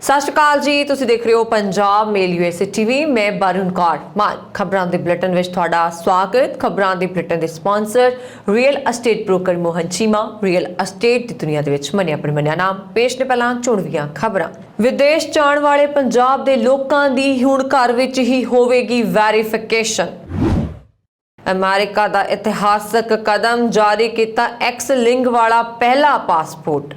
ਸਤਿ ਸ਼੍ਰੀ ਅਕਾਲ ਜੀ, ਤੁਸੀਂ ਦੇਖ ਰਹੇ ਹੋ ਪੰਜਾਬ ਮੇਲ USA ਟੀਵੀ। ਮੈਂ ਬरुण कौर मान ਖਬਰਾਂ ਦੇ ਬੁਲੇਟਿਨ ਵਿੱਚ ਤੁਹਾਡਾ ਸਵਾਗਤ। ਖਬਰਾਂ ਦੇ ਬੁਲੇਟਿਨ ਦੇ sponsor real estate broker Mohan Cheema. Real estate ਦੀ ਦੁਨੀਆ ਦੇ ਵਿੱਚ ਮੰਨਿਆ ਪ੍ਰਮੰਨਿਆ ਨਾਮ। ਪੇਸ਼ ਨੇ ਪਹਿਲਾਂ ਚੁਣਵੀਆਂ ਖਬਰਾਂ। ਵਿਦੇਸ਼ ਜਾਣ ਵਾਲੇ ਪੰਜਾਬ ਦੇ ਲੋਕਾਂ ਦੀ ਹੁਣ ਘਰ ਵਿੱਚ ਹੀ ਹੋਵੇਗੀ ਵੈਰੀਫਿਕੇਸ਼ਨ। ਅਮਰੀਕਾ ਦਾ ਇਤਿਹਾਸਕ ਕਦਮ, ਜਾਰੀ ਕੀਤਾ ਐਕਸ ਲਿੰਕ ਵਾਲਾ ਪਹਿਲਾ ਪਾਸਪੋर्ट।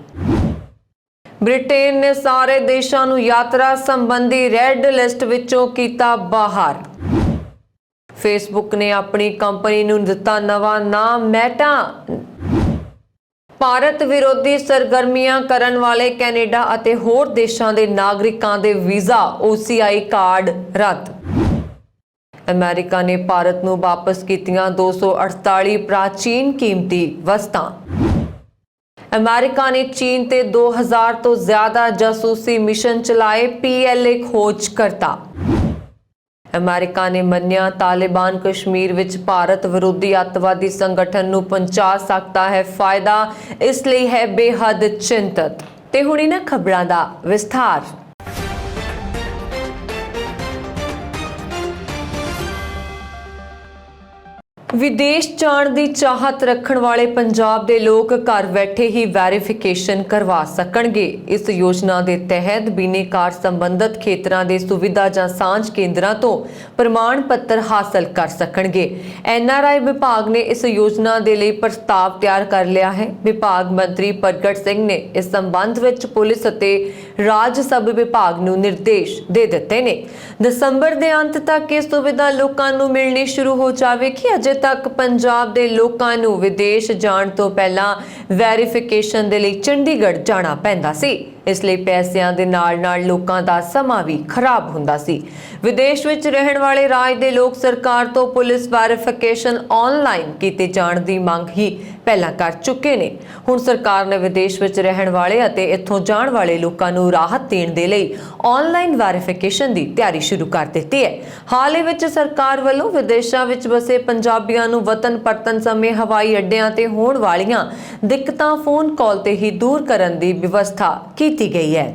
ब्रिटेन ने सारे देशों ਨੂੰ यात्रा संबंधी रेड लिस्ट ਵਿੱਚੋਂ ਕੀਤਾ ਬਾਹਰ। फेसबुक ने अपनी कंपनी ਨੂੰ ਦਿੱਤਾ ਨਵਾਂ ਨਾਮ मैटा। ਭਾਰਤ ਵਿਰੋਧੀ ਸਰਗਰਮੀਆਂ ਕਰਨ ਵਾਲੇ ਕੈਨੇਡਾ ਅਤੇ ਹੋਰ ਦੇਸ਼ਾਂ ਦੇ ਨਾਗਰਿਕਾਂ ਦੇ ਵੀਜ਼ਾ OCI ਕਾਰਡ ਰੱਦ। ਅਮਰੀਕਾ ਨੇ ਭਾਰਤ ਨੂੰ ਵਾਪਸ ਕੀਤੀਆਂ 248 ਪ੍ਰਾਚੀਨ ਕੀਮਤੀ ਵਸਤਾਂ। अमेरिका ने चीन ते 2000 तो ज्यादा जासूसी मिशन चलाए, PLA खोज करता। अमेरिका ने मन्निया तालिबान कश्मीर विच भारत विरोधी अतवादी संगठन नूं पहुंचा सकता है फायदा, इसलिए है बेहद चिंतित। ते हुणी ना खबरां दा विस्तार। विदेश जाण दी चाहत रखण वाले पंजाब दे लोग घर बैठे ही वैरीफिकेशन करवा सकणगे। इस योजना दे तहत बिनेकार संबंधित खेतरां दे सुविधा जां सांझ केंद्रां तो प्रमाण पत्र हासिल कर सकणगे। NRI विभाग ने इस योजना दे लई प्रस्ताव तैयार कर लिया है। विभाग मंत्री प्रगट सिंह ने इस संबंध विच पुलिस अते राज सब विभाग नूं निर्देश दे दित्ते ने। दसंबर दे अंत तक इह सुविधा लोकां नूं मिलनी शुरू हो जावेगी। अजे तक पंजाब दे लोकां नूं विदेश जाण तो पहलां वैरीफिकेशन दे लई चंडीगढ़ जाना पैंदा सी। इस लई पैसिਆਂ ਦੇ ਨਾਲ-ਨਾਲ ਲੋਕਾਂ ਦਾ ਸਮਾਂ ਵੀ ਖਰਾਬ ਹੁੰਦਾ ਸੀ। ਵਿਦੇਸ਼ ਵਿੱਚ ਰਹਿਣ ਵਾਲੇ ਰਾਜ ਦੇ ਲੋਕ ਸਰਕਾਰ ਤੋਂ ਪੁਲਿਸ ਵੈਰੀਫਿਕੇਸ਼ਨ ਆਨਲਾਈਨ ਕੀਤੇ ਜਾਣ ਦੀ ਮੰਗ ਹੀ ਪਹਿਲਾਂ ਕਰ ਚੁੱਕੇ ਨੇ। ਹੁਣ ਸਰਕਾਰ ਨੇ ਵਿਦੇਸ਼ ਵਿੱਚ ਰਹਿਣ ਵਾਲੇ ਅਤੇ ਇੱਥੋਂ ਜਾਣ ਵਾਲੇ ਲੋਕਾਂ ਨੂੰ ਰਾਹਤ ਦੇਣ ਦੇ ਲਈ ਆਨਲਾਈਨ ਵੈਰੀਫਿਕੇਸ਼ਨ ਦੀ ਤਿਆਰੀ ਸ਼ੁਰੂ ਕਰ ਦਿੱਤੀ ਹੈ। ਹਾਲ ਹੀ ਵਿੱਚ ਸਰਕਾਰ ਵੱਲੋਂ ਵਿਦੇਸ਼ਾਂ ਵਿੱਚ ਵਸੇ ਪੰਜਾਬੀਆਂ ਨੂੰ ਵਤਨ ਪਰਤਨ ਸਮੇਂ ਹਵਾਈ ਅੱਡਿਆਂ ਤੇ ਹੋਣ ਵਾਲੀਆਂ ਦਿੱਕਤਾਂ ਫੋਨ ਕਾਲ ਤੇ ਹੀ ਦੂਰ ਕਰਨ ਦੀ ਵਿਵਸਥਾ ਕੀਤੀ ਗਈ ਹੈ।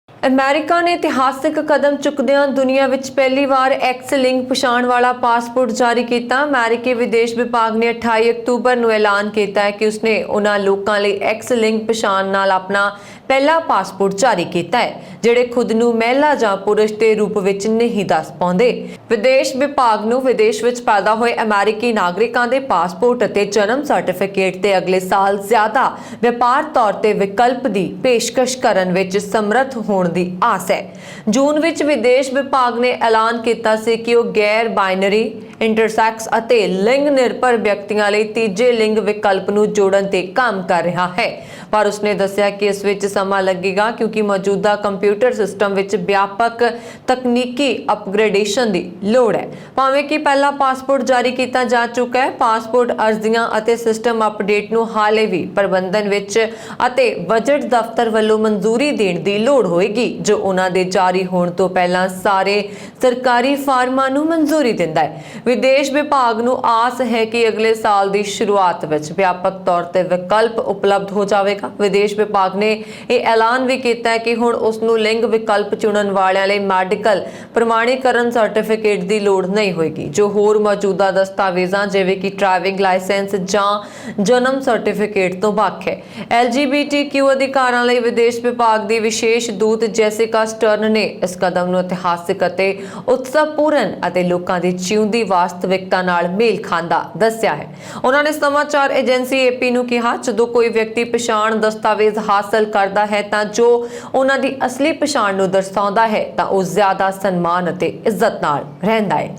अमेरिका ने इतिहासिक कदम चुकदियां दुनिया विच पहली बार एक्स लिंक पछाण वाला पासपोर्ट जारी किया। अमेरिकी विदेश विभाग ने 28 अक्तूबर ਨੂੰ ऐलान किया है कि उसने उन्हां लोकां लई एक्स लिंक पछाण नाल अपना पहला पासपोर्ट जारी किया है ਜਿਹੜੇ खुद ਨੂੰ महिला ਜਾਂ पुरुष ਦੇ रूप ਵਿੱਚ नहीं दस पाਉਂਦੇ। विदेश विभाग ਨੂੰ विदेश ਵਿੱਚ पैदा ਹੋਏ अमेरिकी नागरिकां ਦੇ पासपोर्ट ਅਤੇ जन्म सर्टिफिकेट ਤੇ अगले साल ਜ਼ਿਆਦਾ ਵਪਾਰ ਤੌਰ ਤੇ ਵਿਕਲਪ ਦੀ ਪੇਸ਼ਕਸ਼ ਕਰਨ ਵਿੱਚ ਸਮਰੱਥ ਹੋਣ ਦੀ ਆਸ ਹੈ। ਜੂਨ ਵਿੱਚ ਵਿਦੇਸ਼ ਵਿਭਾਗ ਨੇ ਐਲਾਨ ਕੀਤਾ ਸੀ ਕਿ ਉਹ ਗੈਰ ਬਾਈਨਰੀ, ਇੰਟਰਸੈਕਸ ਅਤੇ ਲਿੰਗ ਨਿਰਭਰ ਵਿਅਕਤੀਆਂ ਲਈ ਤੀਜੇ ਲਿੰਗ ਵਿਕਲਪ ਨੂੰ ਜੋੜਨ ਤੇ ਕੰਮ ਕਰ ਰਿਹਾ ਹੈ। ਪਰ ਉਸਨੇ ਦੱਸਿਆ ਕਿ ਇਸ ਵਿੱਚ ਸਮਾਂ ਲੱਗੇਗਾ ਕਿਉਂਕਿ ਮੌਜੂਦਾ ਕੰਪਿਊਟਰ ਸਿਸਟਮ ਵਿੱਚ ਵਿਆਪਕ ਤਕਨੀਕੀ ਅਪਗ੍ਰੇਡੇਸ਼ਨ ਦੀ ਲੋੜ ਹੈ। ਭਾਵੇਂ ਕਿ ਪਹਿਲਾ ਪਾਸਪੋਰਟ ਜਾਰੀ ਕੀਤਾ ਜਾ ਚੁੱਕਾ ਹੈ, ਪਾਸਪੋਰਟ ਅਰਜ਼ੀਆਂ ਅਤੇ ਸਿਸਟਮ ਅਪਡੇਟ ਨੂੰ ਹਾਲੇ ਵੀ ਪ੍ਰਬੰਧਨ ਵਿੱਚ ਅਤੇ ਬਜਟ ਦਫ਼ਤਰ ਵੱਲੋਂ ਮਨਜ਼ੂਰੀ ਦੇਣ ਦੀ ਲੋੜ ਹੋਏਗੀ, ਜੋ ਉਹਨਾਂ ਦੇ ਜਾਰੀ ਹੋਣ ਤੋਂ ਪਹਿਲਾਂ ਸਾਰੇ ਸਰਕਾਰੀ ਫਾਰਮਾਂ ਨੂੰ ਮਨਜ਼ੂਰੀ ਦਿੰਦਾ ਹੈ। ਵਿਦੇਸ਼ ਵਿਭਾਗ ਨੂੰ ਆਸ ਹੈ ਕਿ ਅਗਲੇ ਸਾਲ ਦੀ ਸ਼ੁਰੂਆਤ ਵਿੱਚ ਵਿਆਪਕ ਤੌਰ ਤੇ ਵਿਕਲਪ ਉਪਲਬਧ ਹੋ ਜਾਵੇਗਾ। ਵਿਦੇਸ਼ ਵਿਭਾਗ ਨੇ ਇਹ ਐਲਾਨ ਵੀ ਕੀਤਾ ਹੈ ਕਿ ਹੁਣ ਉਸ ਨੂੰ ਲਿੰਗ ਵਿਕਲਪ ਚੁਣਨ ਵਾਲਿਆਂ ਲਈ ਮੈਡੀਕਲ ਪ੍ਰਮਾਣੀਕਰਨ ਸਰਟੀਫਿਕੇਟ ਦੀ ਲੋੜ ਨਹੀਂ ਹੋਏਗੀ, ਜੋ ਹੋਰ ਮੌਜੂਦਾ ਦਸਤਾਵੇਜ਼ਾਂ ਜਿਵੇਂ ਕਿ ਡਰਾਈਵਿੰਗ ਲਾਇਸੈਂਸ ਜਾਂ ਜਨਮ ਸਰਟੀਫਿਕੇਟ ਤੋਂ ਵੱਖ ਹੈ। LGBTQ ਅਧਿਕਾਰਾਂ ਲਈ ਵਿਦੇਸ਼ ਵਿਭਾਗ ਦੀ ਵਿਸ਼ੇਸ਼ ਦੂਤ ਜੈਸਿਕਾ ਸਟਰਨ ਨੇ ਇਸ ਕਦਮ ਨੂੰ ਇਤਿਹਾਸਿਕ ਅਤੇ ਉਤਸਵਪੂਰਨ ਅਤੇ ਲੋਕਾਂ ਦੀ ਜਿਉਂਦੀ ਵਾਸਤਵਿਕਤਾ ਨਾਲ ਮੇਲ ਖਾਂਦਾ ਦੱਸਿਆ ਹੈ। ਉਹਨਾਂ ਨੇ ਸਮਾਚਾਰ ਏਜੰਸੀ AP ਨੂੰ ਕਿਹਾ, ਜਦੋਂ ਕੋਈ ਵਿਅਕਤੀ ਪਛਾਣ ਦਸਤਾਵੇਜ਼ ਹਾਸਲ ਕਰਦਾ ਹੈ ਤਾਂ ਜੋ ਉਹਨਾਂ ਦੀ ਅਸਲੀ ਪਛਾਣ ਨੂੰ ਦਰਸਾਉਂਦਾ ਹੈ ਤਾਂ ਉਹ ਜ਼ਿਆਦਾ ਸਨਮਾਨ ਅਤੇ ਇੱਜ਼ਤ ਨਾਲ ਰਹਿੰਦਾ ਹੈ।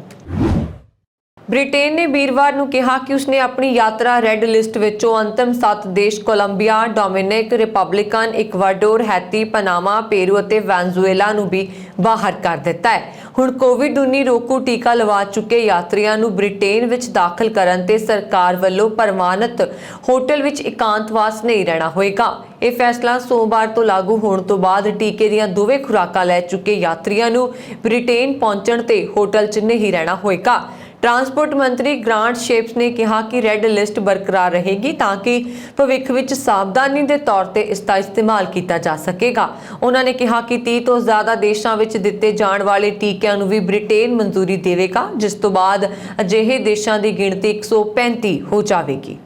ब्रिटेन ने वीरवार ਨੂੰ ਕਿਹਾ ਕਿ ਉਸਨੇ ਆਪਣੀ ਯਾਤਰਾ ਰੈੱਡ ਲਿਸਟ ਵਿੱਚੋਂ ਅੰਤਿਮ 7 ਦੇਸ਼ Colombia, Dominic Republican, Ecuador, Haiti, Panama, Peru ਅਤੇ ਵੈਨਜ਼ੂਏਲਾ ਨੂੰ ਵੀ ਬਾਹਰ ਕਰ ਦਿੱਤਾ ਹੈ। ਹੁਣ ਕੋਵਿਡ-19 ਰੋਕੂ ਟੀਕਾ ਲਵਾ ਚੁੱਕੇ ਯਾਤਰੀਆਂ ਨੂੰ ਬ੍ਰਿਟੇਨ ਵਿੱਚ ਦਾਖਲ ਕਰਨ ਤੇ ਸਰਕਾਰ ਵੱਲੋਂ ਪ੍ਰਮਾਣਿਤ ਹੋਟਲ ਵਿੱਚ ਇਕਾਂਤਵਾਸ ਨਹੀਂ ਰਹਿਣਾ ਹੋਏਗਾ। ਇਹ ਫੈਸਲਾ ਸੋਮਵਾਰ ਤੋਂ ਲਾਗੂ ਹੋਣ ਤੋਂ ਬਾਅਦ ਟੀਕੇ ਦੀਆਂ ਦੋਵੇਂ ਖੁਰਾਕਾਂ ਲੈ ਚੁੱਕੇ ਯਾਤਰੀਆਂ ਨੂੰ ਬ੍ਰਿਟੇਨ ਪਹੁੰਚਣ ਤੇ ਹੋਟਲ 'ਚ ਨਹੀਂ ਰਹਿਣਾ ਹੋਏਗਾ। ट्रांसपोर्ट मंत्री ग्रांट शेप्स ने कहा कि रैड लिस्ट बरकरार रहेगी ताकि भविख विच सावधानी के तौर पर इसका इस्तेमाल किया जा सकेगा। उन्होंने कहा कि 30 तो ज़्यादा देशों में दिते जाने वाले टीकिਆਂ ਨੂੰ भी ब्रिटेन मंजूरी देवेगा, जिस तो बाद अजिहे देशों की गिणती 135 हो जाएगी।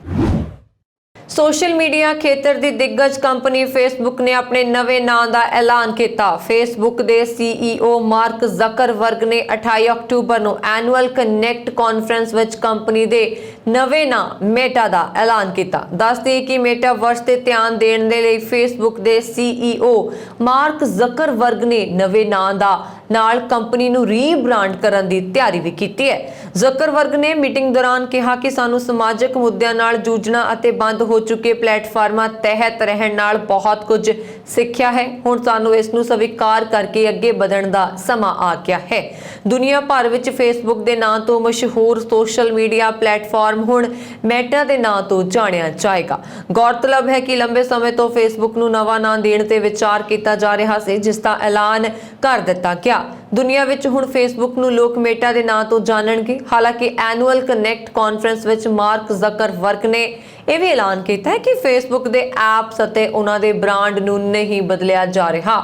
सोशल मीडिया खेतर की दिग्गज कंपनी फेसबुक ने अपने नवे नाम का ऐलान किया। फेसबुक के CEO मार्क ज़करबर्ग ने 28 अक्टूबर को एनुअल कनैक्ट कॉन्फ्रेंस में कंपनी के नवे नाम मेटा का ऐलान किया। दस दिए कि मेटावर्स से ध्यान देने के लिए फेसबुक के CEO मार्क ज़करबर्ग ने नवे नाम का नाल कंपनी नूं रीब्रांड करन दी तैयारी भी की है। ज़करबर्ग ने मीटिंग दौरान कहा कि सानू समाजिक मुद्दों नाल जूझना अते बंद हो चुके प्लेटफार्मां तहत रहण नाल बहुत कुछ सिੱਖਿਆ है। हुण सानू इस नूं स्वीकार करके अगे बढ़ण दा समा आ गया है। दुनिया भर विच फेसबुक के नाम तो मशहूर सोशल मीडिया प्लेटफॉर्म हुण मेटा के नाम तो जानिया जाएगा। गौरतलब है कि लंबे समय तो फेसबुक नूं नवा नाम देण ते विचार किया जा रहा है, जिसका ऐलान कर दिता गया। दुनिया विच हुण फेसबुक नूं लोग मेटा के नाम तो जानणगे। हालांकि annual connect conference which mark Zuckerberg ने यह भी ऐलान किया है कि फेसबुक के ऐप्स ਅਤੇ ਉਹਨਾਂ ਦੇ ब्रांड ਨੂੰ नहीं बदलिया जा रहा।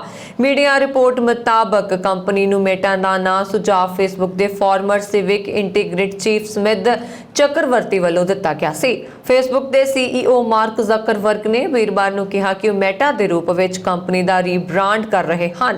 मीडिया रिपोर्ट मुताबक कंपनी ਨੂੰ मेटा ਦਾ ਨਾਂ ਸੁਝਾਅ फेसबुक के former civic integrity chief Smith Chakraborty ਵੱਲੋਂ ਦਿੱਤਾ ਗਿਆ ਸੀ। फेसबुक के CEO मार्क ज़करबर्ग ने ਵੀਰਵਾਰ ਨੂੰ ਕਿਹਾ ਕਿ ਉਹ मेटा ਦੇ रूप ਵਿੱਚ कंपनी ਦਾ रीब्रांड कर रहे हैं।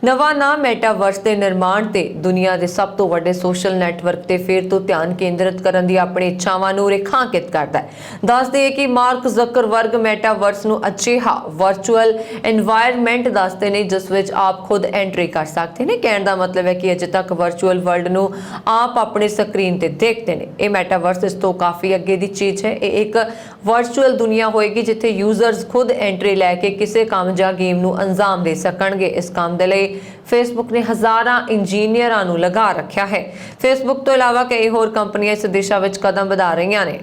नवा नाम मेटावर्स के निर्माण से दुनिया के सब तो वड्डे सोशल नैटवर्क से फिर तो ध्यान केंद्रित करने की अपनी इच्छावां नूं रेखांकित करता है। दस दिए कि मार्क ज़करबर्ग मेटावर्स नूं अजिहा वर्चुअल एनवायरनमेंट दसते हैं जिस विच आप खुद एंट्री कर सकते हैं। कहने का मतलब है कि अजे तक वर्चुअल वर्ल्ड नूं आप अपनी स्क्रीन ते देखते हैं। ये मेटावर्स इस तो काफ़ी अगे की चीज़ है। ये एक वर्चुअल दुनिया होएगी जिथे यूजर्स खुद एंट्री लैके किसी काम या गेम नूं अंजाम दे सकणगे। इस काम के लिए फेसबुक ने हज़ारां इंजीनियरां नूं लगा रखा है। फेसबुक तो इलावा कई होर कंपनियां इस दिशा में कदम बढ़ा रही ने।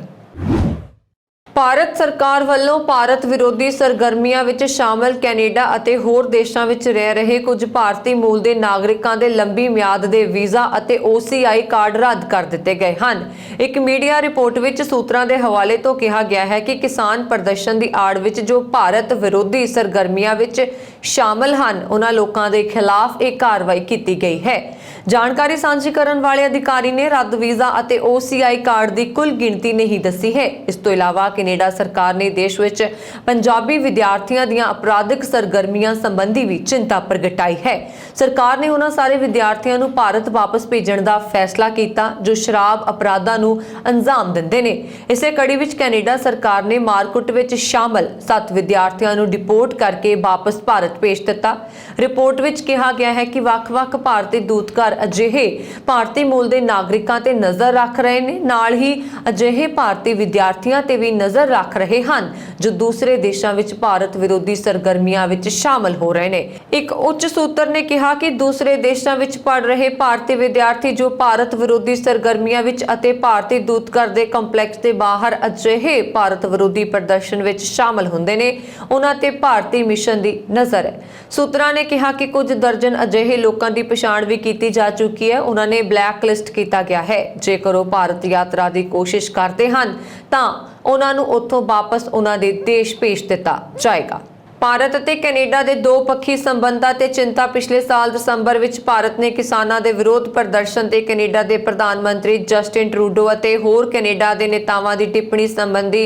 ਭਾਰਤ ਸਰਕਾਰ ਵੱਲੋਂ ਭਾਰਤ ਵਿਰੋਧੀ ਸਰਗਰਮੀਆਂ ਵਿੱਚ ਸ਼ਾਮਲ ਕੈਨੇਡਾ ਅਤੇ ਹੋਰ ਦੇਸ਼ਾਂ ਵਿੱਚ ਰਹਿ ਰਹੇ ਕੁਝ ਭਾਰਤੀ ਮੂਲ ਦੇ ਨਾਗਰਿਕਾਂ ਦੇ ਲੰਬੀ ਮਿਆਦ ਦੇ ਵੀਜ਼ਾ ਅਤੇ OCI ਕਾਰਡ ਰੱਦ ਕਰ ਦਿੱਤੇ ਗਏ ਹਨ। ਇੱਕ ਮੀਡੀਆ ਰਿਪੋਰਟ ਵਿੱਚ ਸੂਤਰਾਂ ਦੇ ਹਵਾਲੇ ਤੋਂ ਕਿਹਾ ਗਿਆ ਹੈ ਕਿ ਕਿਸਾਨ ਪ੍ਰਦਰਸ਼ਨ ਦੀ ਆੜ ਵਿੱਚ ਜੋ ਭਾਰਤ ਵਿਰੋਧੀ ਸਰਗਰਮੀਆਂ ਵਿੱਚ ਸ਼ਾਮਲ ਹਨ ਉਹਨਾਂ ਲੋਕਾਂ ਦੇ ਖਿਲਾਫ ਇਹ ਕਾਰਵਾਈ ਕੀਤੀ ਗਈ ਹੈ। जानकारी साझी करने वाले अधिकारी ने रद्द वीज़ा ਅਤੇ OCI कार्ड की कुल गिणती नहीं दसी है। इस तो इलावा कनेडा सरकार ने देश विच पंजाबी विद्यार्थियों ਦੀਆਂ अपराधिक सरगर्मियां संबंधी भी चिंता प्रगटाई है। सरकार ने उन्हां सारे विद्यार्थियों ਨੂੰ ਭਾਰਤ वापस भेजण ਦਾ फैसला किया जो शराब अपराधां ਨੂੰ अंजाम ਦਿੰਦੇ ਨੇ। इसे कड़ी विच कनेडा सरकार ने मारकुट विच शामिल 7 विद्यार्थियों ਨੂੰ डिपोर्ट करके वापस भारत भेज दिता। रिपोर्ट विच कहा गया है कि ਵੱਖ-ਵੱਖ भारतीय दूतघर अजिहे भारतीय मूल के नागरिकों ते नज़र रख रहे हैं, नाल ही अजिहे भारतीय विद्यार्थियों ते भी नज़र रख रहे हैं जो दूसरे देशों में भारत विरोधी सरगर्मियां विच शामिल हो रहे हैं। एक उच्च सूत्र ने कहा कि दूसरे देशों में पढ़ रहे भारतीय विद्यार्थी जो भारत विरोधी सरगर्मियां विच अते भारतीय दूतघर के कंपलैक्स के बाहर अजिहे भारत विरोधी प्रदर्शन विच शामिल हुंदे ने उन्हां ते भारतीय मिशन की नज़र है। सूत्रा ने कहा कि कुछ दर्जन अजिहे लोगों की पछाण भी की जा चुकी है। उन्होंने ब्लैक लिस्ट किया गया है। जेकर वो भारत यात्रा की कोशिश करते हैं तो उन्होंने उत्थों वापस उन्होंने देश भेज दिता जाएगा। ਭਾਰਤ ਅਤੇ ਕੈਨੇਡਾ ਦੇ ਦੋ ਪੱਖੀ ਸੰਬੰਧਾਂ ਤੇ ਚਿੰਤਾ। ਪਿਛਲੇ ਸਾਲ ਦਸੰਬਰ ਵਿੱਚ ਭਾਰਤ ਨੇ ਕਿਸਾਨਾਂ ਦੇ ਵਿਰੋਧ ਪ੍ਰਦਰਸ਼ਨ ਤੇ ਕੈਨੇਡਾ ਦੇ ਪ੍ਰਧਾਨ ਮੰਤਰੀ ਜਸਟਿਨ ਟਰੂਡੋ ਅਤੇ ਹੋਰ ਕੈਨੇਡਾ ਦੇ ਨੇਤਾਵਾਂ ਦੀ ਟਿੱਪਣੀ ਸੰਬੰਧੀ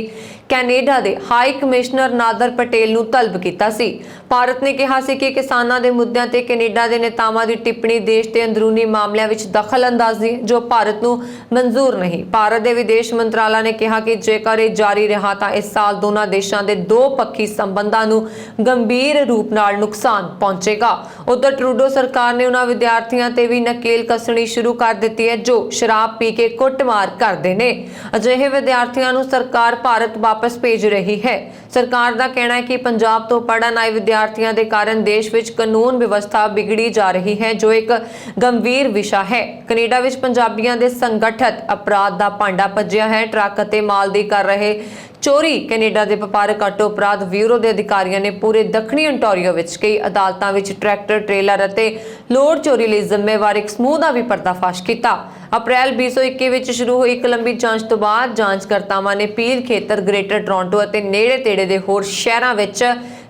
ਕੈਨੇਡਾ ਦੇ ਹਾਈ ਕਮਿਸ਼ਨਰ ਨਾਦਰ ਪਟੇਲ ਨੂੰ ਤਲਬ ਕੀਤਾ ਸੀ। ਭਾਰਤ ਨੇ ਕਿਹਾ ਸੀ ਕਿ ਕਿਸਾਨਾਂ ਦੇ ਮੁੱਦਿਆਂ ਤੇ ਕੈਨੇਡਾ ਦੇ ਨੇਤਾਵਾਂ ਦੀ ਟਿੱਪਣੀ ਦੇਸ਼ ਦੇ ਅੰਦਰੂਨੀ ਮਾਮਲਿਆਂ ਵਿੱਚ ਦਖਲ-ਅੰਦਾਜ਼ੀ ਜੋ ਭਾਰਤ ਨੂੰ ਮਨਜ਼ੂਰ ਨਹੀਂ। ਭਾਰਤ ਦੇ ਵਿਦੇਸ਼ ਮੰਤਰਾਲਾ ਨੇ ਕਿਹਾ ਕਿ ਜੇਕਰ ਇਹ ਜਾਰੀ ਰਿਹਾ ਤਾਂ ਇਸ ਸਾਲ ਦੋਨਾਂ ਦੇਸ਼ਾਂ ਦੇ ਦੋ ਪੱਖੀ ਸੰਬੰਧਾਂ ਨੂੰ गंभीर रूप नाल नुकसान पहुंचेगा। उधर ट्रूडो सरकार ने उन्हां विद्यार्थियों ते भी नकेल कसनी शुरू कर दी है जो शराब पी के कुटमार करते हैं। अजिहे विद्यार्थियों नूं सरकार भारत वापस भेज रही है। सरकार का कहना है कि पंजाब तो पढ़न आए विद्यार्थियों के कारण देश विच कानून व्यवस्था बिगड़ी जा रही है जो एक गंभीर विषय है। कनेडा विच पंजाबियों के संगठित अपराध का भांडा भज्जिया है। ट्रक अते माल दी कर रहे चोरी कनेडा के वपारक आटो अपराध ब्यूरो के अधिकारियों ने पूरे दक्षिणी ओंटारियो विच कई अदालतों विच ट्रैक्टर ट्रेलर अते लोड चोरी लई जिम्मेवार एक समूह का भी पर्दाफाश किया। ਅਪ੍ਰੈਲ 2021 ਵਿੱਚ ਸ਼ੁਰੂ ਹੋਈ ਇੱਕ ਲੰਬੀ ਜਾਂਚ ਤੋਂ ਬਾਅਦ ਜਾਂਚਕਰਤਾਵਾਂ ਨੇ ਪੀਲ ਖੇਤਰ, ਗ੍ਰੇਟਰ ਟੋਰਾਂਟੋ ਅਤੇ ਨੇੜੇ-ਤੇੜੇ ਦੇ ਹੋਰ ਸ਼ਹਿਰਾਂ ਵਿੱਚ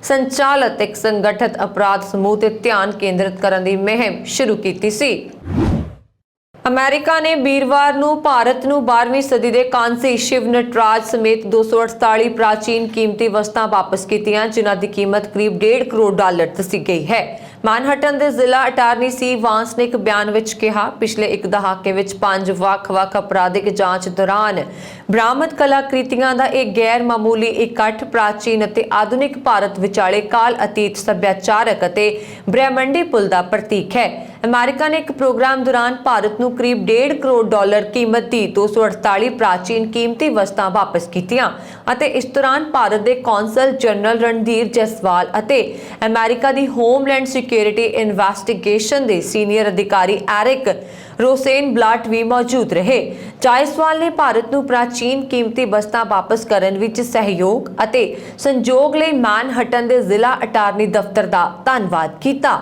ਸੰਚਾਲਿਤ ਇੱਕ ਸੰਗਠਿਤ ਅਪਰਾਧ ਸਮੂਹ ਤੇ ਧਿਆਨ ਕੇਂਦਰਿਤ ਕਰਨ ਦੀ ਮੁਹਿੰਮ ਸ਼ੁਰੂ ਕੀਤੀ ਸੀ। ਅਮਰੀਕਾ ਨੇ ਵੀਰਵਾਰ ਨੂੰ ਭਾਰਤ ਨੂੰ 12ਵੀਂ ਸਦੀ ਦੇ ਕਾਂਸੀ ਸ਼ਿਵ ਨਟਰਾਜ ਸਮੇਤ 248 ਪ੍ਰਾਚੀਨ ਕੀਮਤੀ ਵਸਤਾਂ ਵਾਪਸ ਕੀਤੀਆਂ, ਜਿਨ੍ਹਾਂ ਦੀ ਕੀਮਤ ਕਰੀਬ $1.5 ਕਰੋੜ ਦੱਸੀ ਗਈ ਹੈ। ਮੈਨਹਟਨ ਦੇ ਜ਼ਿਲ੍ਹਾ ਅਟਾਰਨੀ ਸੀ ਵਾਂਸ ਨੇ ਇੱਕ ਬਿਆਨ ਵਿੱਚ ਕਿਹਾ, ਪਿਛਲੇ ਇੱਕ ਦਹਾਕੇ ਵਿੱਚ 5 ਵੱਖ-ਵੱਖ ਅਪਰਾਧਿਕ ਜਾਂਚ ਦੌਰਾਨ ਬਰਾਮਦ ਕਲਾਕ੍ਰਿਤੀਆਂ ਦਾ ਇਹ ਗੈਰ ਮਾਮੂਲੀ ਇਕੱਠ ਪ੍ਰਾਚੀਨ ਅਤੇ ਆਧੁਨਿਕ ਭਾਰਤ ਵਿਚਾਲੇ ਕਾਲ ਅਤੀਤ ਸੱਭਿਆਚਾਰਕ ਅਤੇ ਬ੍ਰਹਿਮੰਡੀ ਪੁਲ ਦਾ ਪ੍ਰਤੀਕ ਹੈ। ਅਮਰੀਕਾ ਨੇ ਇੱਕ ਪ੍ਰੋਗਰਾਮ ਦੌਰਾਨ ਭਾਰਤ ਨੂੰ ਕਰੀਬ $1.5 ਕਰੋੜ ਕੀਮਤ ਦੀ 248 ਪ੍ਰਾਚੀਨ ਕੀਮਤੀ ਵਸਤਾਂ ਵਾਪਸ ਕੀਤੀਆਂ ਅਤੇ ਇਸ ਦੌਰਾਨ ਭਾਰਤ ਦੇ ਕੌਂਸਲ ਜਨਰਲ ਰਣਧੀਰ ਜੈਸਵਾਲ ਅਤੇ ਅਮਰੀਕਾ ਦੀ ਹੋਮਲੈਂਡ ਸਿਕਿਉਰਿਟੀ ਇਨਵੈਸਟੀਗੇਸ਼ਨ ਦੇ ਸੀਨੀਅਰ ਅਧਿਕਾਰੀ ਐਰਿਕ ਰੋਸੇਨਬਲਾਟ ਵੀ ਮੌਜੂਦ ਰਹੇ। ਜਾਇਸਵਾਲ ਨੇ ਭਾਰਤ ਨੂੰ ਪ੍ਰਾਚੀਨ ਕੀਮਤੀ ਵਸਤਾਂ ਵਾਪਸ ਕਰਨ ਵਿੱਚ ਸਹਿਯੋਗ ਅਤੇ ਸੰਯੋਗ ਲਈ ਮੈਨਹਟਨ ਦੇ ਜ਼ਿਲ੍ਹਾ ਅਟਾਰਨੀ ਦਫ਼ਤਰ ਦਾ ਧੰਨਵਾਦ ਕੀਤਾ।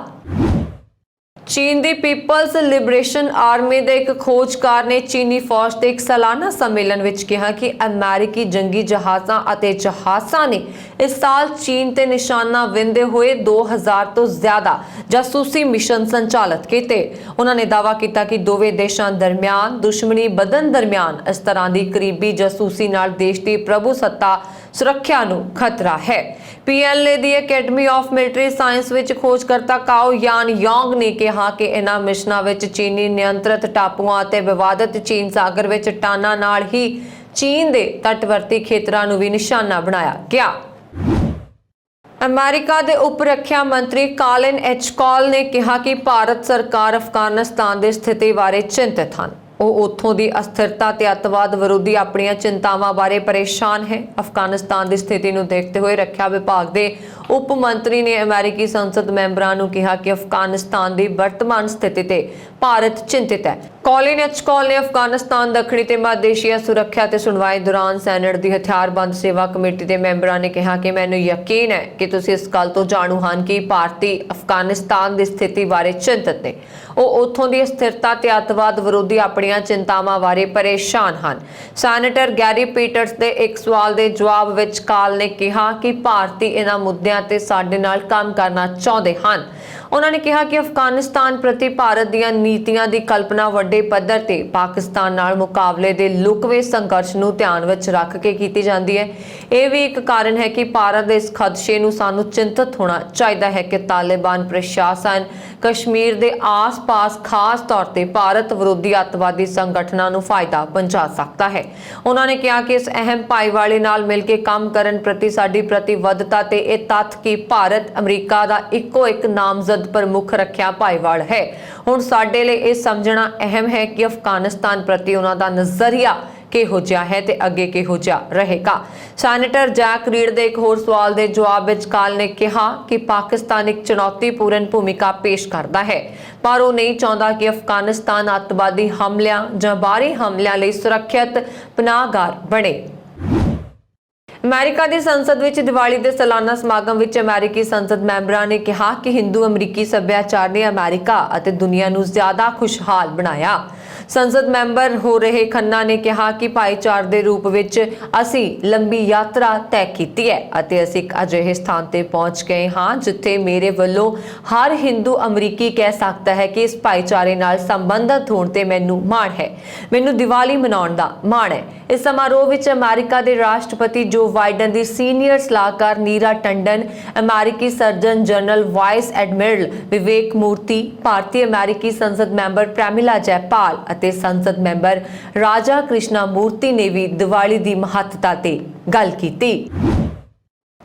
ਚੀਨ ਦੀ ਪੀਪਲਸ ਲਿਬਰੇਸ਼ਨ ਆਰਮੀ ਦੇ ਇੱਕ ਖੋਜਕਾਰ ਨੇ ਚੀਨੀ ਫੌਜ ਦੇ ਇੱਕ ਸਾਲਾਨਾ ਸੰਮੇਲਨ ਵਿੱਚ ਕਿਹਾ ਕਿ ਅਮਰੀਕੀ ਜੰਗੀ ਜਹਾਜ਼ਾਂ ਅਤੇ ਜਹਾਜ਼ਾਂ ਨੇ ਇਸ ਸਾਲ ਚੀਨ ਤੇ ਨਿਸ਼ਾਨਾ ਵਿੰਨ੍ਹਦੇ ਹੋਏ 2000 ਤੋਂ ਜ਼ਿਆਦਾ ਜਾਸੂਸੀ ਮਿਸ਼ਨ ਸੰਚਾਲਿਤ ਕੀਤੇ। ਉਹਨਾਂ ਨੇ ਦਾਅਵਾ ਕੀਤਾ ਕਿ ਦੋਵੇਂ ਦੇਸ਼ਾਂ ਦਰਮਿਆਨ ਦੁਸ਼ਮਣੀ ਵਧਣ ਦਰਮਿਆਨ ਇਸ ਤਰ੍ਹਾਂ ਦੀ ਕਰੀਬੀ ਜਾਸੂਸੀ ਨਾਲ ਦੇਸ਼ ਦੀ ਪ੍ਰਭੂਸੱਤਾ ਸੁਰੱਖਿਆ ਨੂੰ ਖਤਰਾ ਹੈ। PLA the academy of military science ਵਿੱਚ ਖੋਜਕਰਤਾ ਕਾਓ ਯਾਨ ਯੋਂਗ ਨੇ ਕਿਹਾ ਕਿ ਇਹਨਾਂ ਮਿਸ਼ਨਾਂ ਵਿੱਚ ਚੀਨੀ ਨਿਯੰਤਰਿਤ ਟਾਪੂਆਂ ਅਤੇ ਵਿਵਾਦਤ ਚੀਨ ਸਾਗਰ ਵਿੱਚ ਚਟਾਨਾਂ ਨਾਲ ਹੀ ਚੀਨ ਦੇ ਤਟਵਰਤੀ ਖੇਤਰਾਂ ਨੂੰ ਵੀ ਨਿਸ਼ਾਨਾ ਬਣਾਇਆ ਗਿਆ। ਅਮਰੀਕਾ ਦੇ ਉਪ ਰੱਖਿਆ ਮੰਤਰੀ ਕਾਲਿਨ ਐਚਕॉल ਨੇ ਕਿਹਾ ਕਿ ਭਾਰਤ ਸਰਕਾਰ ਅਫਗਾਨਿਸਤਾਨ ਦੀ ਸਥਿਤੀ ਬਾਰੇ ਚਿੰਤਤ ਹਨ। ਉਹ ਉੱਥੋਂ ਦੀ ਅਸਥਿਰਤਾ ਤੇ ਅੱਤਵਾਦ ਵਿਰੋਧੀ ਆਪਣੀਆਂ ਚਿੰਤਾਵਾਂ ਬਾਰੇ ਪਰੇਸ਼ਾਨ ਹੈ। ਅਫਗਾਨਿਸਤਾਨ ਦੀ ਸਥਿਤੀ ਨੂੰ ਦੇਖਦੇ ਹੋਏ ਰੱਖਿਆ ਵਿਭਾਗ ਦੇ ਉਪ ਮੰਤਰੀ ਨੇ ਅਮਰੀਕੀ ਸੰਸਦ ਮੈਂਬਰਾਂ ਨੂੰ ਕਿਹਾ ਕਿ ਅਫਗਾਨਿਸਤਾਨ ਦੀ ਵਰਤਮਾਨ ਸਥਿਤੀ ਤੇ ਭਾਰਤ ਚਿੰਤਿਤ ਹੈ। ਕਾਲਿਨ ਐਚਕॉल ਨੇ ਅਫਗਾਨਿਸਤਾਨ, ਦੱਖਣੀ ਤੇ ਮੱਧ ਏਸ਼ੀਆ ਸੁਰੱਖਿਆ ਤੇ ਸੁਣਵਾਈ ਦੌਰਾਨ ਸੈਨੇਟ ਦੀ ਹਥਿਆਰਬੰਦ ਸੇਵਾ ਕਮੇਟੀ ਦੇ ਮੈਂਬਰਾਂ ਨੇ ਕਿਹਾ ਕਿ ਮੈਨੂੰ ਯਕੀਨ ਹੈ ਕਿ ਤੁਸੀਂ ਇਸ ਗੱਲ ਤੋਂ ਜਾਣੂ ਹਨ ਕਿ ਭਾਰਤੀ ਅਫਗਾਨਿਸਤਾਨ ਦੀ ਸਥਿਤੀ ਬਾਰੇ ਚਿੰਤਤ ਨੇ। ਉਹ ਉੱਥੋਂ ਦੀ ਅਸਥਿਰਤਾ ਤੇ ਅੱਤਵਾਦ ਵਿਰੋਧੀ ਆਪਣੀਆਂ ਚਿੰਤਾਵਾਂ ਬਾਰੇ ਪਰੇਸ਼ਾਨ ਹਨ। ਸੈਨੇਟਰ ਗੈਰੀ ਪੀਟਰਸ ਦੇ ਇੱਕ ਸਵਾਲ ਦੇ ਜਵਾਬ ਵਿੱਚ ਕਾਲ ਨੇ ਕਿਹਾ ਕਿ ਭਾਰਤੀ ਇਹਨਾਂ ਮੁੱਦਿਆਂ ਤੇ ਸਾਡੇ ਨਾਲ ਕੰਮ ਕਰਨਾ ਚਾਹੁੰਦੇ ਹਨ। ਉਹਨਾਂ ਨੇ ਕਿਹਾ ਕਿ ਅਫਗਾਨਿਸਤਾਨ ਪ੍ਰਤੀ ਭਾਰਤ ਦੀਆਂ ਨੀਤੀਆਂ ਦੀ ਕਲਪਨਾ ਵੱਡੇ ਪੱਧਰ ਤੇ ਪਾਕਿਸਤਾਨ ਨਾਲ ਮੁਕਾਬਲੇ ਦੇ ਲੁਕਵੇਂ ਸੰਘਰਸ਼ ਨੂੰ ਧਿਆਨ ਵਿੱਚ ਰੱਖ ਕੇ ਕੀਤੀ ਜਾਂਦੀ ਹੈ। ਇਹ ਵੀ ਇੱਕ ਕਾਰਨ ਹੈ ਕਿ ਭਾਰਤ ਦੇ ਇਸ ਖਦਸ਼ੇ ਨੂੰ ਸਾਨੂੰ ਚਿੰਤਤ ਹੋਣਾ ਚਾਹੀਦਾ ਹੈ ਕਿ ਤਾਲਿਬਾਨ ਪ੍ਰਸ਼ਾਸਨ ਕਸ਼ਮੀਰ ਦੇ ਆਸ-ਪਾਸ ਖਾਸ ਤੌਰ ਤੇ ਭਾਰਤ ਵਿਰੋਧੀ ਅੱਤਵਾਦੀ ਸੰਗਠਨਾਂ ਨੂੰ ਫਾਇਦਾ ਪਹੁੰਚਾ ਸਕਦਾ ਹੈ। ਉਹਨਾਂ ਨੇ ਕਿਹਾ ਕਿ ਇਸ ਅਹਿਮ ਭਾਈਵਾਲੀ ਨਾਲ ਮਿਲ ਕੇ ਕੰਮ ਕਰਨ ਪ੍ਰਤੀ ਸਾਡੀ ਪ੍ਰਤੀਬੱਧਤਾ ਤੇ ਇਹ ਤੱਥ ਕਿ ਭਾਰਤ ਅਮਰੀਕਾ ਦਾ ਇੱਕੋ ਇੱਕ ਨਾਮਜ਼ਦ ਪ੍ਰਮੁੱਖ ਰੱਖਿਆ ਭਾਈਵਾਲ ਹੈ। ਹੁਣ ਸਾਡੇ ਲਈ ਇਹ ਸਮਝਣਾ ਅਹਿਮ ਹੈ ਕਿ ਅਫਗਾਨਿਸਤਾਨ ਪ੍ਰਤੀ ਉਹਨਾਂ ਦਾ ਨਜ਼ਰੀਆ ਕਿਹੋ ਜਿਹਾ ਹੈ ਤੇ ਅੱਗੇ ਕਿਹੋ ਜਿਹਾ ਰਹੇਗਾ। ਸੈਨੇਟਰ ਜੈਕ ਰੀਡ ਦੇ ਇੱਕ ਹੋਰ ਸਵਾਲ ਦੇ ਜਵਾਬ ਵਿੱਚ ਕਾਲ ਨੇ ਕਿਹਾ ਕਿ ਪਾਕਿਸਤਾਨ ਇੱਕ ਚੁਣੌਤੀਪੂਰਨ ਭੂਮਿਕਾ ਪੇਸ਼ ਕਰਦਾ ਹੈ, ਪਰ ਉਹ ਨਹੀਂ ਚਾਹੁੰਦਾ ਕਿ ਅਫਗਾਨਿਸਤਾਨ ਅੱਤਵਾਦੀ ਹਮਲਿਆਂ ਜਾਂ ਬਾਹਰੀ ਹਮਲਿਆਂ ਲਈ ਸੁਰੱਖਿਅਤ ਪਨਾਹਗਾਰ ਬਣੇ। ਅਮਰੀਕਾ ਦੀ ਸੰਸਦ ਵਿੱਚ ਦੀਵਾਲੀ ਦੇ ਸਾਲਾਨਾ ਸਮਾਗਮ ਵਿੱਚ ਅਮਰੀਕੀ ਸੰਸਦ ਮੈਂਬਰਾਂ ਨੇ ਕਿਹਾ ਕਿ ਹਿੰਦੂ ਅਮਰੀਕੀ ਸੱਭਿਆਚਾਰ ਨੇ ਅਮਰੀਕਾ ਅਤੇ ਦੁਨੀਆ ਨੂੰ ਜ਼ਿਆਦਾ ਖੁਸ਼ਹਾਲ ਬਣਾਇਆ। ਸੰਸਦ ਮੈਂਬਰ ਹੋ ਰਹੇ ਖੰਨਾ ਨੇ ਕਿਹਾ ਕਿ ਭਾਈਚਾਰੇ ਦੇ ਰੂਪ ਵਿੱਚ ਅਸੀਂ ਲੰਬੀ ਯਾਤਰਾ ਤੈਅ ਕੀਤੀ ਹੈ ਅਤੇ ਅਸੀਂ ਇੱਕ ਅਜਿਹੇ ਸਥਾਨ ਤੇ ਪਹੁੰਚ ਗਏ ਹਾਂ ਜਿੱਥੇ ਮੇਰੇ ਵੱਲੋਂ ਹਰ ਹਿੰਦੂ ਅਮਰੀਕੀ ਕਹਿ ਸਕਦਾ ਹੈ ਕਿ ਇਸ ਭਾਈਚਾਰੇ ਨਾਲ ਸੰਬੰਧਿਤ ਹੋਣ ਤੇ ਮੈਨੂੰ ਮਾਣ ਹੈ। ਮੈਨੂੰ ਦੀਵਾਲੀ ਮਨਾਉਣ ਦਾ ਮਾਣ ਹੈ। ਇਸ ਸਮਾਰੋਹ ਵਿੱਚ ਅਮਰੀਕਾ ਦੇ ਰਾਸ਼ਟਰਪਤੀ ਜੋ ਬਾਈਡਨ ਦੀ ਸੀਨੀਅਰ ਸਲਾਹਕਾਰ ਨੀਰਾ ਟੰਡਨ, ਅਮਰੀਕੀ ਸਰਜਨ ਜਨਰਲ ਵਾਈਸ ਐਡਮਿਰਲ ਵਿਵੇਕ ਮੂਰਤੀ, ਭਾਰਤੀ ਅਮਰੀਕੀ ਸੰਸਦ ਮੈਂਬਰ ਪ੍ਰੈਮਿਲਾ ਜੈਪਾਲ ਅਤੇ ਸੰਸਦ ਮੈਂਬਰ ਰਾਜਾ ਕ੍ਰਿਸ਼ਨਾ ਮੂਰਤੀ ਨੇ ਵੀ ਦੀਵਾਲੀ ਦੀ ਮਹੱਤਤਾ ਤੇ ਗੱਲ ਕੀਤੀ।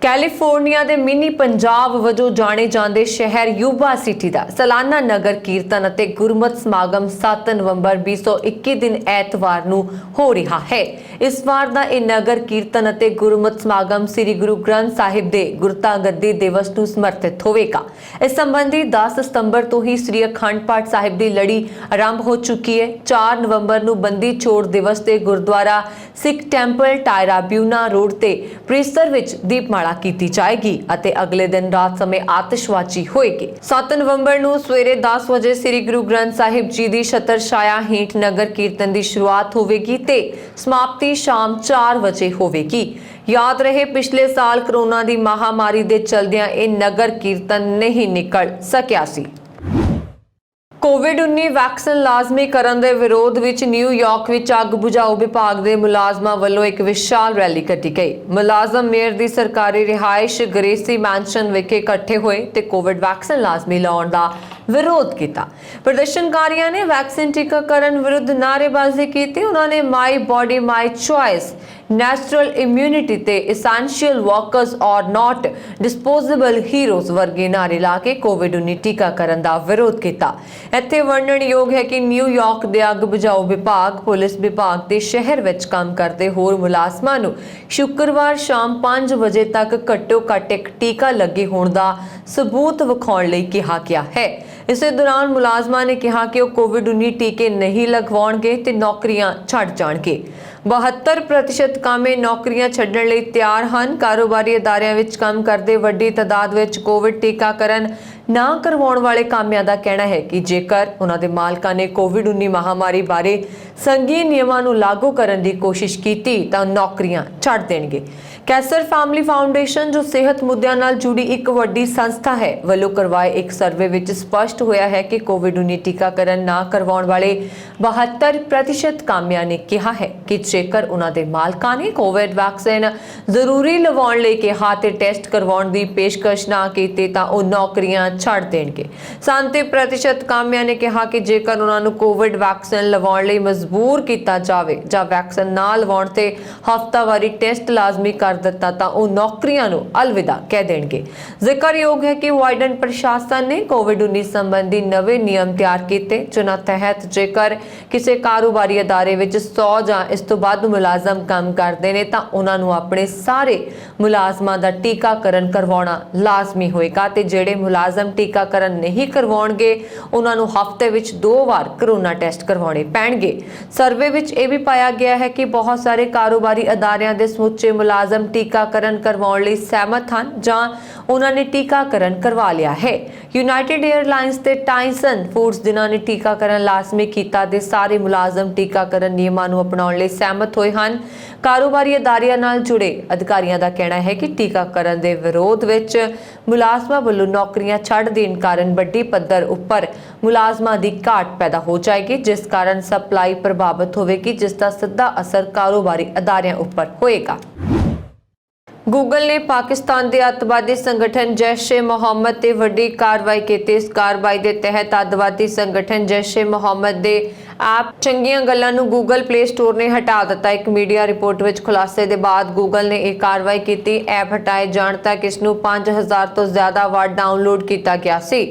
ਕੈਲੀਫੋਰਨੀਆ ਦੇ ਮਿਨੀ ਪੰਜਾਬ ਵਜੋਂ ਜਾਣੇ ਜਾਂਦੇ ਸ਼ਹਿਰ ਯੂਬਾ ਸਿਟੀ ਦਾ ਸਾਲਾਨਾ ਨਗਰ ਕੀਰਤਨ ਅਤੇ ਗੁਰਮਤਿ ਸਮਾਗਮ 7 ਨਵੰਬਰ 2021 ਦਿਨ ਐਤਵਾਰ ਨੂੰ ਹੋ ਰਿਹਾ ਹੈ। ਇਸ ਵਾਰ ਦਾ ਇਹ ਨਗਰ ਕੀਰਤਨ ਅਤੇ ਗੁਰਮਤਿ ਸਮਾਗਮ ਸ੍ਰੀ ਗੁਰੂ ਗ੍ਰੰਥ ਸਾਹਿਬ ਦੇ ਗੁਰਤਾ ਗੱਦੀ ਦਿਵਸ ਨੂੰ ਸਮਰਪਿਤ ਹੋਵੇਗਾ। ਇਸ ਸੰਬੰਧੀ 10 ਸਤੰਬਰ ਤੋਂ ਹੀ ਸ੍ਰੀ ਅਖੰਡ ਪਾਠ ਸਾਹਿਬ ਦੀ ਲੜੀ ਆਰੰਭ ਹੋ ਚੁੱਕੀ ਹੈ। 4 ਨਵੰਬਰ ਨੂੰ ਬੰਦੀ ਛੋੜ ਦਿਵਸ ਤੇ ਗੁਰਦੁਆਰਾ ਸਿੱਖ ਟੈਂਪਲ ਟਾਇਰਾਬਿਊਨਾ ਰੋਡ ਤੇ ਪ੍ਰੀਸਰ ਵਿੱਚ ਦੀਪਮਾਲਾ ਦੁਆਰਾ ਕੀਤੀ ਜਾਏਗੀ ਅਤੇ ਅਗਲੇ ਦਿਨ ਰਾਤ ਸਮੇਂ ਆਤਿਸ਼ਬਾਜ਼ੀ ਹੋਏਗੀ। 7 ਨਵੰਬਰ ਨੂੰ ਸਵੇਰੇ 10 ਵਜੇ ਸ੍ਰੀ ਗੁਰੂ ਗ੍ਰੰਥ ਸਾਹਿਬ ਜੀ ਦੀ ਛਤਰਛਾਇਆ ਹੇਠ ਨਗਰ ਕੀਰਤਨ ਦੀ ਸ਼ੁਰੂਆਤ ਹੋਵੇਗੀ ਤੇ ਸਮਾਪਤੀ ਸ਼ਾਮ 4 ਵਜੇ ਹੋਵੇਗੀ। याद रहे पिछले साल कोरोना की महामारी के चलदियां यह नगर कीर्तन नहीं निकल सकिया सी। कोविड-19 वैक्सीन लाजमी करन दे विरोध विच न्यूयॉर्क विच अग बुझाऊ विभाग के मुलाजमां वल्लों एक विशाल रैली कड्ढी गई। मुलाजम मेयर की सरकारी रिहाइश ग्रेसी मैनशन विखे इकट्ठे होए ते कोविड वैक्सीन लाजमी लाउण दा विरोध किया। प्रदर्शनकारियों ने वैक्सीन टीकाकरण विरुद्ध नारेबाजी की। उन्होंने my body my choice, natural immunity ते एसेंशियल वर्कर्स और नॉट डिस्पोजेबल हीरोज वर्गे नारे ला के कोविड-19 टीकाकरण का विरोध किया। ਇੱਥੇ ਵਰਣਨਯੋਗ ਹੈ ਕਿ ਨਿਊਯਾਰਕ ਦੇ ਅੱਗ ਬੁਝਾਊ ਵਿਭਾਗ, ਪੁਲਿਸ ਵਿਭਾਗ ਤੇ ਸ਼ਹਿਰ ਵਿੱਚ ਕੰਮ ਕਰਦੇ ਹੋਰ ਮੁਲਾਜ਼ਮਾਂ ਨੂੰ ਸ਼ੁੱਕਰਵਾਰ ਸ਼ਾਮ 5 ਵਜੇ ਤੱਕ ਘੱਟੋ-ਘੱਟ ਇੱਕ ਟੀਕਾ ਲੱਗੇ ਹੋਣ ਦਾ ਸਬੂਤ ਵਿਖਾਉਣ ਲਈ ਕਿਹਾ ਗਿਆ ਹੈ। ਇਸੇ ਦੌਰਾਨ ਮੁਲਾਜ਼ਮਾਂ ਨੇ ਕਿਹਾ ਕਿ ਉਹ ਕੋਵਿਡ-19 ਟੀਕੇ ਨਹੀਂ ਲਗਵਾਉਣਗੇ ਤੇ ਨੌਕਰੀਆਂ ਛੱਡ ਜਾਣਗੇ। 72% ਕਾਮੇ ਨੌਕਰੀਆਂ ਛੱਡਣ ਲਈ ਤਿਆਰ ਹਨ। ਕਾਰੋਬਾਰੀ ਅਦਾਰਿਆਂ ਵਿੱਚ ਕੰਮ ਕਰਦੇ ਵੱਡੀ ਤਾਦਾਦ ਵਿੱਚ ਕੋਵਿਡ ਟੀਕਾਕਰਨ ਨਾ ਕਰਵਾਉਣ ਵਾਲੇ ਕਾਮਿਆਂ ਦਾ ਕਹਿਣਾ ਹੈ ਕਿ ਜੇਕਰ ਉਹਨਾਂ ਦੇ ਮਾਲਕਾਂ ਨੇ ਕੋਵਿਡ-19 ਮਹਾਮਾਰੀ ਬਾਰੇ ਸੰਗੀਨ ਨਿਯਮਾਂ ਨੂੰ ਲਾਗੂ ਕਰਨ ਦੀ ਕੋਸ਼ਿਸ਼ ਕੀਤੀ ਤਾਂ ਨੌਕਰੀਆਂ ਛੱਡ ਦੇਣਗੇ। ਕੈਸਰ ਫੈਮਿਲੀ ਫਾਊਂਡੇਸ਼ਨ ਜੋ ਸਿਹਤ ਮੁੱਦਿਆਂ ਨਾਲ ਜੁੜੀ ਇੱਕ ਵੱਡੀ ਸੰਸਥਾ ਹੈ ਵੱਲੋਂ ਕਰਵਾਏ ਇੱਕ ਸਰਵੇ ਵਿੱਚ ਸਪਸ਼ਟ ਹੋਇਆ ਹੈ ਕਿ ਕੋਵਿਡ-19 ਟੀਕਾਕਰਨ ਨਾ ਕਰਵਾਉਣ ਵਾਲੇ 72% ਕਾਮਿਆਂ ਨੇ ਕਿਹਾ ਹੈ ਕਿ ਜੇਕਰ ਉਹਨਾਂ ਦੇ ਮਾਲਕਾਂ ਨੇ ਕੋਵਿਡ ਵੈਕਸੀਨ ਜ਼ਰੂਰੀ ਲਵਾਉਣ ਲਈ ਕਿਹਾ ਤੇ ਟੈਸਟ ਕਰਵਾਉਣ ਦੀ ਪੇਸ਼ਕਸ਼ ਨਾ ਕੀਤੀ ਤਾਂ ਉਹ ਨੌਕਰੀਆਂ ਛੱਡ ਦੇਣਗੇ। 37% ਕਾਮਿਆਂ ਨੇ ਕਿਹਾ ਕਿ ਜੇਕਰ ਉਹਨਾਂ ਨੂੰ ਕੋਵਿਡ ਵੈਕਸੀਨ ਲਵਾਉਣ ਲਈ ਮਜਬੂਰ ਕੀਤਾ ਜਾਵੇ ਜਾਂ ਵੈਕਸੀਨ ਨਾ ਲਵਾਉਣ ਤੇ ਹਫ਼ਤਾਵਾਰੀ ਟੈਸਟ ਲਾਜ਼ਮੀ ਕਰ ਦਿੱਤਾ ਤਾਂ ਉਹ ਨੌਕਰੀਆਂ ਨੂੰ ਅਲਵਿਦਾ ਕਹਿ ਦੇਣਗੇ। ਜ਼ਿਕਰਯੋਗ ਹੈ ਕਿ ਵਾਈਡਨ ਪ੍ਰਸ਼ਾਸਨ ਨੇ ਕੋਵਿਡ-19 ਸੰਬੰਧੀ ਨਵੇਂ ਨਿਯਮ ਤਿਆਰ ਕੀਤੇ ਜਿਨ੍ਹਾਂ ਤਹਿਤ ਜੇਕਰ ਕਿਸੇ ਕਾਰੋਬਾਰੀ ਅਦਾਰੇ ਵਿੱਚ 100 ਜਾਂ ਇਸ ਤੋਂ ਵੱਧ ਮੁਲਾਜ਼ਮ ਕੰਮ ਕਰਦੇ ਨੇ ਤਾਂ ਉਹਨਾਂ ਨੂੰ ਆਪਣੇ ਸਾਰੇ ਮੁਲਾਜ਼ਮਾਂ ਦਾ ਟੀਕਾਕਰਨ ਕਰਵਾਉਣਾ ਲਾਜ਼ਮੀ ਹੋਏਗਾ ਤੇ ਜਿਹੜੇ ਮੁਲਾਜ਼ਮ ਟੀਕਾਕਰਨ ਨਹੀਂ ਕਰਵਾਉਣਗੇ ਉਹਨਾਂ ਨੂੰ ਹਫ਼ਤੇ ਵਿੱਚ 2 ਵਾਰ ਕੋਰੋਨਾ ਟੈਸਟ ਕਰਵਾਉਣੇ ਪੈਣਗੇ। ਸਰਵੇ ਵਿੱਚ ਇਹ ਵੀ ਪਾਇਆ ਗਿਆ ਹੈ ਕਿ ਬਹੁਤ ਸਾਰੇ ਕਾਰੋਬਾਰੀ ਅਦਾਰਿਆਂ ਦੇ ਸਮੁੱਚੇ ਮੁਲਾਜ਼ਮ ਟੀਕਾਕਰਨ ਕਰਵਾਉਣ ਲਈ ਸਹਿਮਤ ਹਨ ਜਾਂ ਉਹਨਾਂ ਨੇ ਟੀਕਾਕਰਨ ਕਰਵਾ ਲਿਆ ਹੈ। ਯੂਨਾਈਟਿਡ 에ਅਰਲਾਈਨਸ ਤੇ ਟਾਈਸਨ ਫੂਡਸ ਜਿਨ੍ਹਾਂ ਨੇ ਟੀਕਾਕਰਨ ਲਾਜ਼ਮੀ ਕੀਤਾ ਤੇ ਸਾਰੇ ਮੁਲਾਜ਼ਮ ਟੀਕਾਕਰਨ ਨਿਯਮਾਂ ਨੂੰ ਅਪਣਾਉਣ ਲਈ ਸਹਿਮਤ ਹੋਏ ਹਨ। ਕਾਰੋਬਾਰੀ ਅਦਾਰਿਆਂ ਨਾਲ ਜੁੜੇ ਅਧਿਕਾਰੀਆਂ ਦਾ ਕਹਿਣਾ ਹੈ ਕਿ ਟੀਕਾਕਰਨ ਦੇ ਵਿਰੋਧ ਵਿੱਚ ਮੁਲਾਜ਼ਮਾਂ ਵੱਲੋਂ ਨੌਕਰੀਆਂ ਛੱਡ ਦੇਣ ਕਾਰਨ ਵੱਡੀ ਪੱਧਰ ਉੱਪਰ ਮੁਲਾਜ਼ਮਾਂ ਦੀ ਘਾਟ ਪੈਦਾ ਹੋ ਜਾਏਗੀ ਜਿਸ ਕਾਰਨ ਸਪਲਾਈ ਪ੍ਰਭਾਵਿਤ ਹੋਵੇਗੀ ਜਿਸ ਦਾ ਸਿੱਧਾ ਅਸਰ ਕਾਰੋਬਾਰੀ ਅਦਾਰਿਆਂ ਉੱਪਰ ਹੋਏਗਾ। गूगल ने पाकिस्तान के अतवादी संगठन जैश-ए-मोहम्मद ते वड्डी कार्रवाई की। इस कार्रवाई के तहत अतवादी संगठन जैश-ए-मोहम्मद के ऐप चंगियां गल्लां नूं गूगल प्ले स्टोर ने हटा दिता। एक मीडिया रिपोर्ट विच खुलासे के बाद गूगल ने एक कार्रवाई की। ऐप हटाए जाण तक इसनूं 5000 तो ज़्यादा वार डाउनलोड किया गया सी।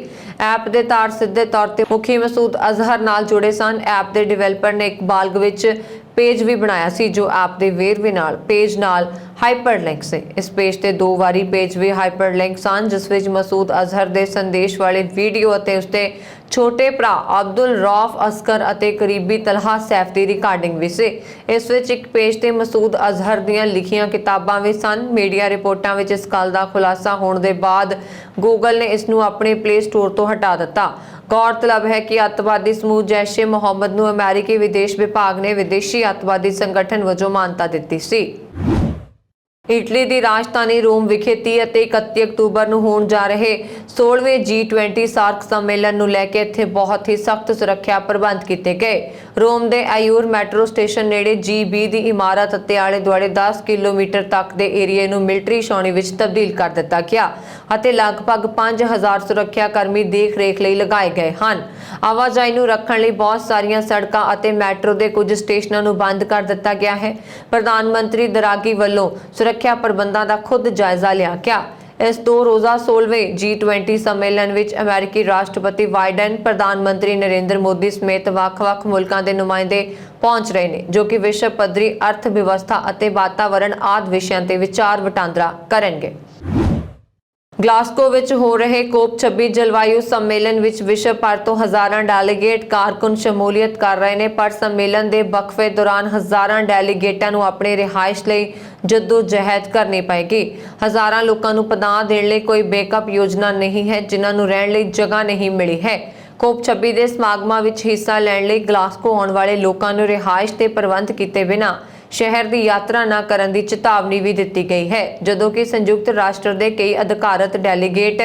ऐप के तार सीधे तौर पर मुखी मसूद अजहर नाल जुड़े सन। ऐप के डिवेलपर ने एक बालग विच पेज भी बनाया सी जो ऐप के वेरवे नाल पेज नाल हाइपरलिंक से। इस पेज ते 2 वारी पेज भी हाइपरलिंक सन जिस विच मसूद अजहर के संदेश वाले वीडियो अते उसते छोटे भरा अब्दुल रौफ असकर अते करीबी तलहा सैफ की रिकॉर्डिंग भी सी। इस विच एक पेज ते मसूद अजहर दीयां लिखियां किताबां भी सन। मीडिया रिपोर्टां विच इस गल दा खुलासा होने के बाद गूगल ने इसनूं अपने प्ले स्टोर तो हटा दिता। गौरतलब है कि अतवादी समूह जैश-ए-मोहम्मद नूं अमेरिकी विदेश विभाग ने विदेशी अतवादी संगठन वजों मानता दित्ती सी। इटली की राजधानी रोम विखे 30 ਅਤੇ 31 अक्तूबर ਨੂੰ ਹੋਣ ਜਾ ਰਹੇ 16ਵੇਂ G20 सार्क सम्मेलन ਨੂੰ ਲੈ ਕੇ ਇੱਥੇ ਬਹੁਤ ਹੀ ਸਖਤ ਸੁਰੱਖਿਆ ਪ੍ਰਬੰਧ ਕੀਤੇ ਗਏ। ਰੋਮ ਦੇ ਆਯੂਰ ਮੈਟਰੋ ਸਟੇਸ਼ਨ ਨੇੜੇ G20 ਦੀ ਇਮਾਰਤ ਅਤੇ ਆਲੇ ਦੁਆਲੇ 10 ਕਿਲੋਮੀਟਰ ਤੱਕ ਦੇ ਏਰੀਏ ਨੂੰ ਮਿਲਟਰੀ ਛਾਉਣੀ ਵਿੱਚ ਤਬਦੀਲ ਕਰ ਦਿੱਤਾ ਗਿਆ ਅਤੇ ਲਗਭਗ 5000 ਸੁਰੱਖਿਆ ਕਰਮੀ ਦੇਖ ਰੇਖ ਲਈ ਲਗਾਏ ਗਏ ਹਨ। ਆਵਾਜਾਈ ਨੂੰ ਰੱਖਣ ਲਈ ਬਹੁਤ ਸਾਰੀਆਂ ਸੜਕਾਂ ਅਤੇ ਮੈਟਰੋ ਦੇ ਕੁਝ ਸਟੇਸ਼ਨਾਂ ਨੂੰ ਬੰਦ ਕਰ ਦਿੱਤਾ ਗਿਆ ਹੈ। ਪ੍ਰਧਾਨ ਮੰਤਰੀ ਦਰਾਗੀ ਵੱਲੋਂ ਸੁਰੱਖਿਆ ਪ੍ਰਬੰਧਾਂ ਦਾ ਖੁਦ ਜਾਇਜ਼ਾ ਲਿਆ ਗਿਆ। इस 2 रोज़ा 16वें G20 सम्मेलन विच अमेरिकी राष्ट्रपति बाइडन, प्रधानमंत्री नरेंद्र मोदी समेत ਵੱਖ-ਵੱਖ मुल्कां दे नुमाइंदे पहुंच रहे हैं जो कि विश्व पद्धरी अर्थ व्यवस्था और वातावरण आदि विषयां ते विचार वटांदरा करनगे। ਗਲਾਸਗੋ ਵਿੱਚ ਹੋ ਰਹੇ ਕੋਪ 26 ਜਲਵਾਯੂ ਸੰਮੇਲਨ ਵਿੱਚ ਵਿਸ਼ਵ ਭਰ ਤੋਂ ਹਜ਼ਾਰਾਂ ਡੈਲੀਗੇਟ ਕਾਰਕੁਨ ਸ਼ਮੂਲੀਅਤ ਕਰ ਰਹੇ ਨੇ। ਪਰ ਸੰਮੇਲਨ ਦੇ ਵਕਫੇ ਦੌਰਾਨ ਹਜ਼ਾਰਾਂ ਡੈਲੀਗੇਟਾਂ ਨੂੰ ਆਪਣੀ ਰਿਹਾਇਸ਼ ਲਈ ਜਦੋਜਹਿਦ ਕਰਨੀ ਪਏਗੀ। ਹਜ਼ਾਰਾਂ ਲੋਕਾਂ ਨੂੰ ਪਨਾਹ ਦੇਣ ਲਈ ਕੋਈ ਬੈਕਅਪ ਯੋਜਨਾ ਨਹੀਂ ਹੈ, ਜਿਨ੍ਹਾਂ ਨੂੰ ਰਹਿਣ ਲਈ ਜਗ੍ਹਾ ਨਹੀਂ ਮਿਲੀ ਹੈ। ਕੋਪ 26 ਦੇ ਸਮਾਗਮਾਂ ਵਿੱਚ ਹਿੱਸਾ ਲੈਣ ਲਈ ਗਲਾਸਗੋ ਆਉਣ ਵਾਲੇ ਲੋਕਾਂ ਨੂੰ ਰਿਹਾਇਸ਼ ਤੇ ਪ੍ਰਬੰਧ ਕੀਤੇ ਬਿਨਾਂ ਸ਼ਹਿਰ ਦੀ ਯਾਤਰਾ ਨਾ ਕਰਨ ਦੀ ਚੇਤਾਵਨੀ ਵੀ ਦਿੱਤੀ ਗਈ ਹੈ, ਜਦੋਂ ਕਿ ਸੰਯੁਕਤ ਰਾਸ਼ਟਰ ਦੇ ਕਈ ਅਧਿਕਾਰਤ ਡੈਲੀਗੇਟ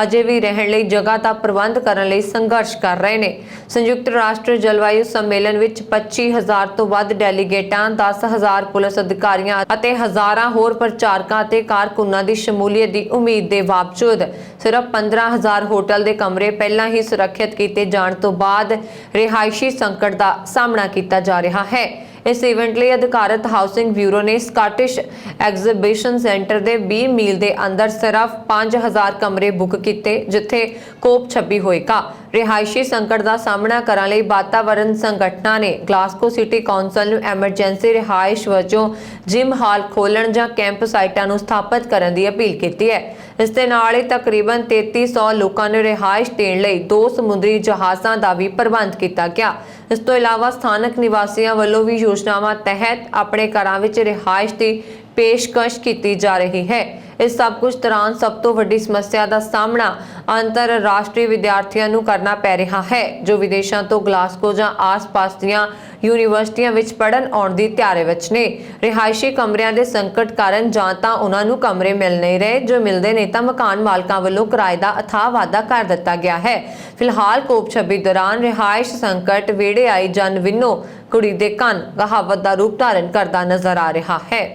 ਅਜੇ ਵੀ ਰਹਿਣ ਲਈ ਜਗ੍ਹਾ ਦਾ ਪ੍ਰਬੰਧ ਕਰਨ ਲਈ ਸੰਘਰਸ਼ ਕਰ ਰਹੇ ਨੇ। ਸੰਯੁਕਤ ਰਾਸ਼ਟਰ ਜਲਵਾਯੂ ਸੰਮੇਲਨ ਵਿੱਚ 25,000 ਤੋਂ ਵੱਧ ਡੈਲੀਗੇਟਾਂ, 10,000 ਪੁਲਿਸ ਅਧਿਕਾਰੀਆਂ ਅਤੇ ਹਜ਼ਾਰਾਂ ਹੋਰ ਪ੍ਰਚਾਰਕਾਂ ਅਤੇ ਕਾਰਕੁਨਾਂ ਦੀ ਸ਼ਮੂਲੀਅਤ ਦੀ ਉਮੀਦ ਦੇ ਬਾਵਜੂਦ ਸਿਰਫ 15,000 ਹੋਟਲ ਦੇ ਕਮਰੇ ਪਹਿਲਾਂ ਹੀ ਸੁਰੱਖਿਅਤ ਕੀਤੇ ਜਾਣ ਤੋਂ ਬਾਅਦ ਰਿਹਾਇਸ਼ੀ ਸੰਕਟ ਦਾ ਸਾਹਮਣਾ ਕੀਤਾ ਜਾ ਰਿਹਾ ਹੈ। ਇਸ ਇਵੈਂਟ ਲਈ ਅਧਿਕਾਰਤ ਹਾਊਸਿੰਗ ਬਿਊਰੋ ਨੇ ਸਕਾਟਿਸ਼ ਐਗਜ਼ੀਬਿਸ਼ਨ ਸੈਂਟਰ ਦੇ 20 ਮੀਲ ਦੇ ਅੰਦਰ ਸਿਰਫ 5,000 ਕਮਰੇ ਬੁੱਕ ਕੀਤੇ, ਜਿੱਥੇ ਕੋਪ 26 ਹੋਏਗਾ। ਰਿਹਾਇਸ਼ੀ ਸੰਕਟ ਦਾ ਸਾਹਮਣਾ ਕਰਨ ਲਈ ਵਾਤਾਵਰਣ ਸੰਗਠਨਾਂ ਨੇ ਗਲਾਸਗੋ ਸਿਟੀ ਕੌਂਸਲ ਨੂੰ ਐਮਰਜੈਂਸੀ ਰਿਹਾਇਸ਼ ਵਜੋਂ ਜਿਮ ਹਾਲ ਖੋਲ੍ਹਣ ਜਾਂ ਕੈਂਪ ਸਾਈਟਾਂ ਨੂੰ ਸਥਾਪਿਤ ਕਰਨ ਦੀ ਅਪੀਲ ਕੀਤੀ ਹੈ। ਇਸ ਦੇ ਨਾਲ ਹੀ ਤਕਰੀਬਨ 3300 ਲੋਕਾਂ ਨੂੰ ਰਿਹਾਇਸ਼ ਦੇਣ ਲਈ 2 ਸਮੁੰਦਰੀ ਜਹਾਜ਼ਾਂ ਦਾ ਵੀ ਪ੍ਰਬੰਧ ਕੀਤਾ ਗਿਆ। ਇਸ ਤੋਂ ਇਲਾਵਾ ਸਥਾਨਕ ਨਿਵਾਸੀਆਂ ਵੱਲੋਂ ਵੀ ਯੋਜਨਾਵਾਂ ਤਹਿਤ ਆਪਣੇ ਘਰਾਂ ਵਿੱਚ ਰਿਹਾਇਸ਼ ਦੀ ਪੇਸ਼ਕਸ਼ ਕੀਤੀ ਜਾ ਰਹੀ ਹੈ। ਇਸ ਸਭ ਕੁਝ ਦੌਰਾਨ ਸਭ ਤੋਂ ਵੱਡੀ ਸਮੱਸਿਆ ਦਾ ਸਾਹਮਣਾ ਅੰਤਰਰਾਸ਼ਟਰੀ ਵਿਦਿਆਰਥੀਆਂ ਨੂੰ ਕਰਨਾ ਪੈ ਰਿਹਾ ਹੈ, ਜੋ ਵਿਦੇਸ਼ਾਂ ਤੋਂ ਗਲਾਸਗੋ ਜਾਂ ਆਸ-ਪਾਸ ਦੀਆਂ ਯੂਨੀਵਰਸਿਟੀਆਂ ਵਿੱਚ ਪੜ੍ਹਨ ਆਉਣ ਦੀ ਤਿਆਰੀ ਵਿੱਚ ਨੇ। ਰਿਹਾਇਸ਼ੀ ਕਮਰਿਆਂ ਦੇ ਸੰਕਟ ਕਾਰਨ ਜਾਂ ਤਾਂ ਉਹਨਾਂ ਨੂੰ ਕਮਰੇ ਮਿਲ ਨਹੀਂ ਰਹੇ, ਜੋ ਮਿਲਦੇ ਨੇ ਤਾਂ ਮਕਾਨ ਮਾਲਕਾਂ ਵੱਲੋਂ ਕਿਰਾਏ ਦਾ ਅਥਾਹ ਵਾਧਾ ਕਰ ਦਿੱਤਾ ਗਿਆ ਹੈ। ਫਿਲਹਾਲ ਕੋਪ 26 ਦੌਰਾਨ ਰਿਹਾਇਸ਼ ਸੰਕਟ ਵੇੜੇ ਆਈ ਜਨ ਵਿੰਨੋ ਕੁੜੀ ਦੇ ਕੰਨ ਕਹਾਵਤ ਦਾ ਰੂਪ ਧਾਰਨ ਕਰਦਾ ਨਜ਼ਰ ਆ ਰਿਹਾ ਹੈ।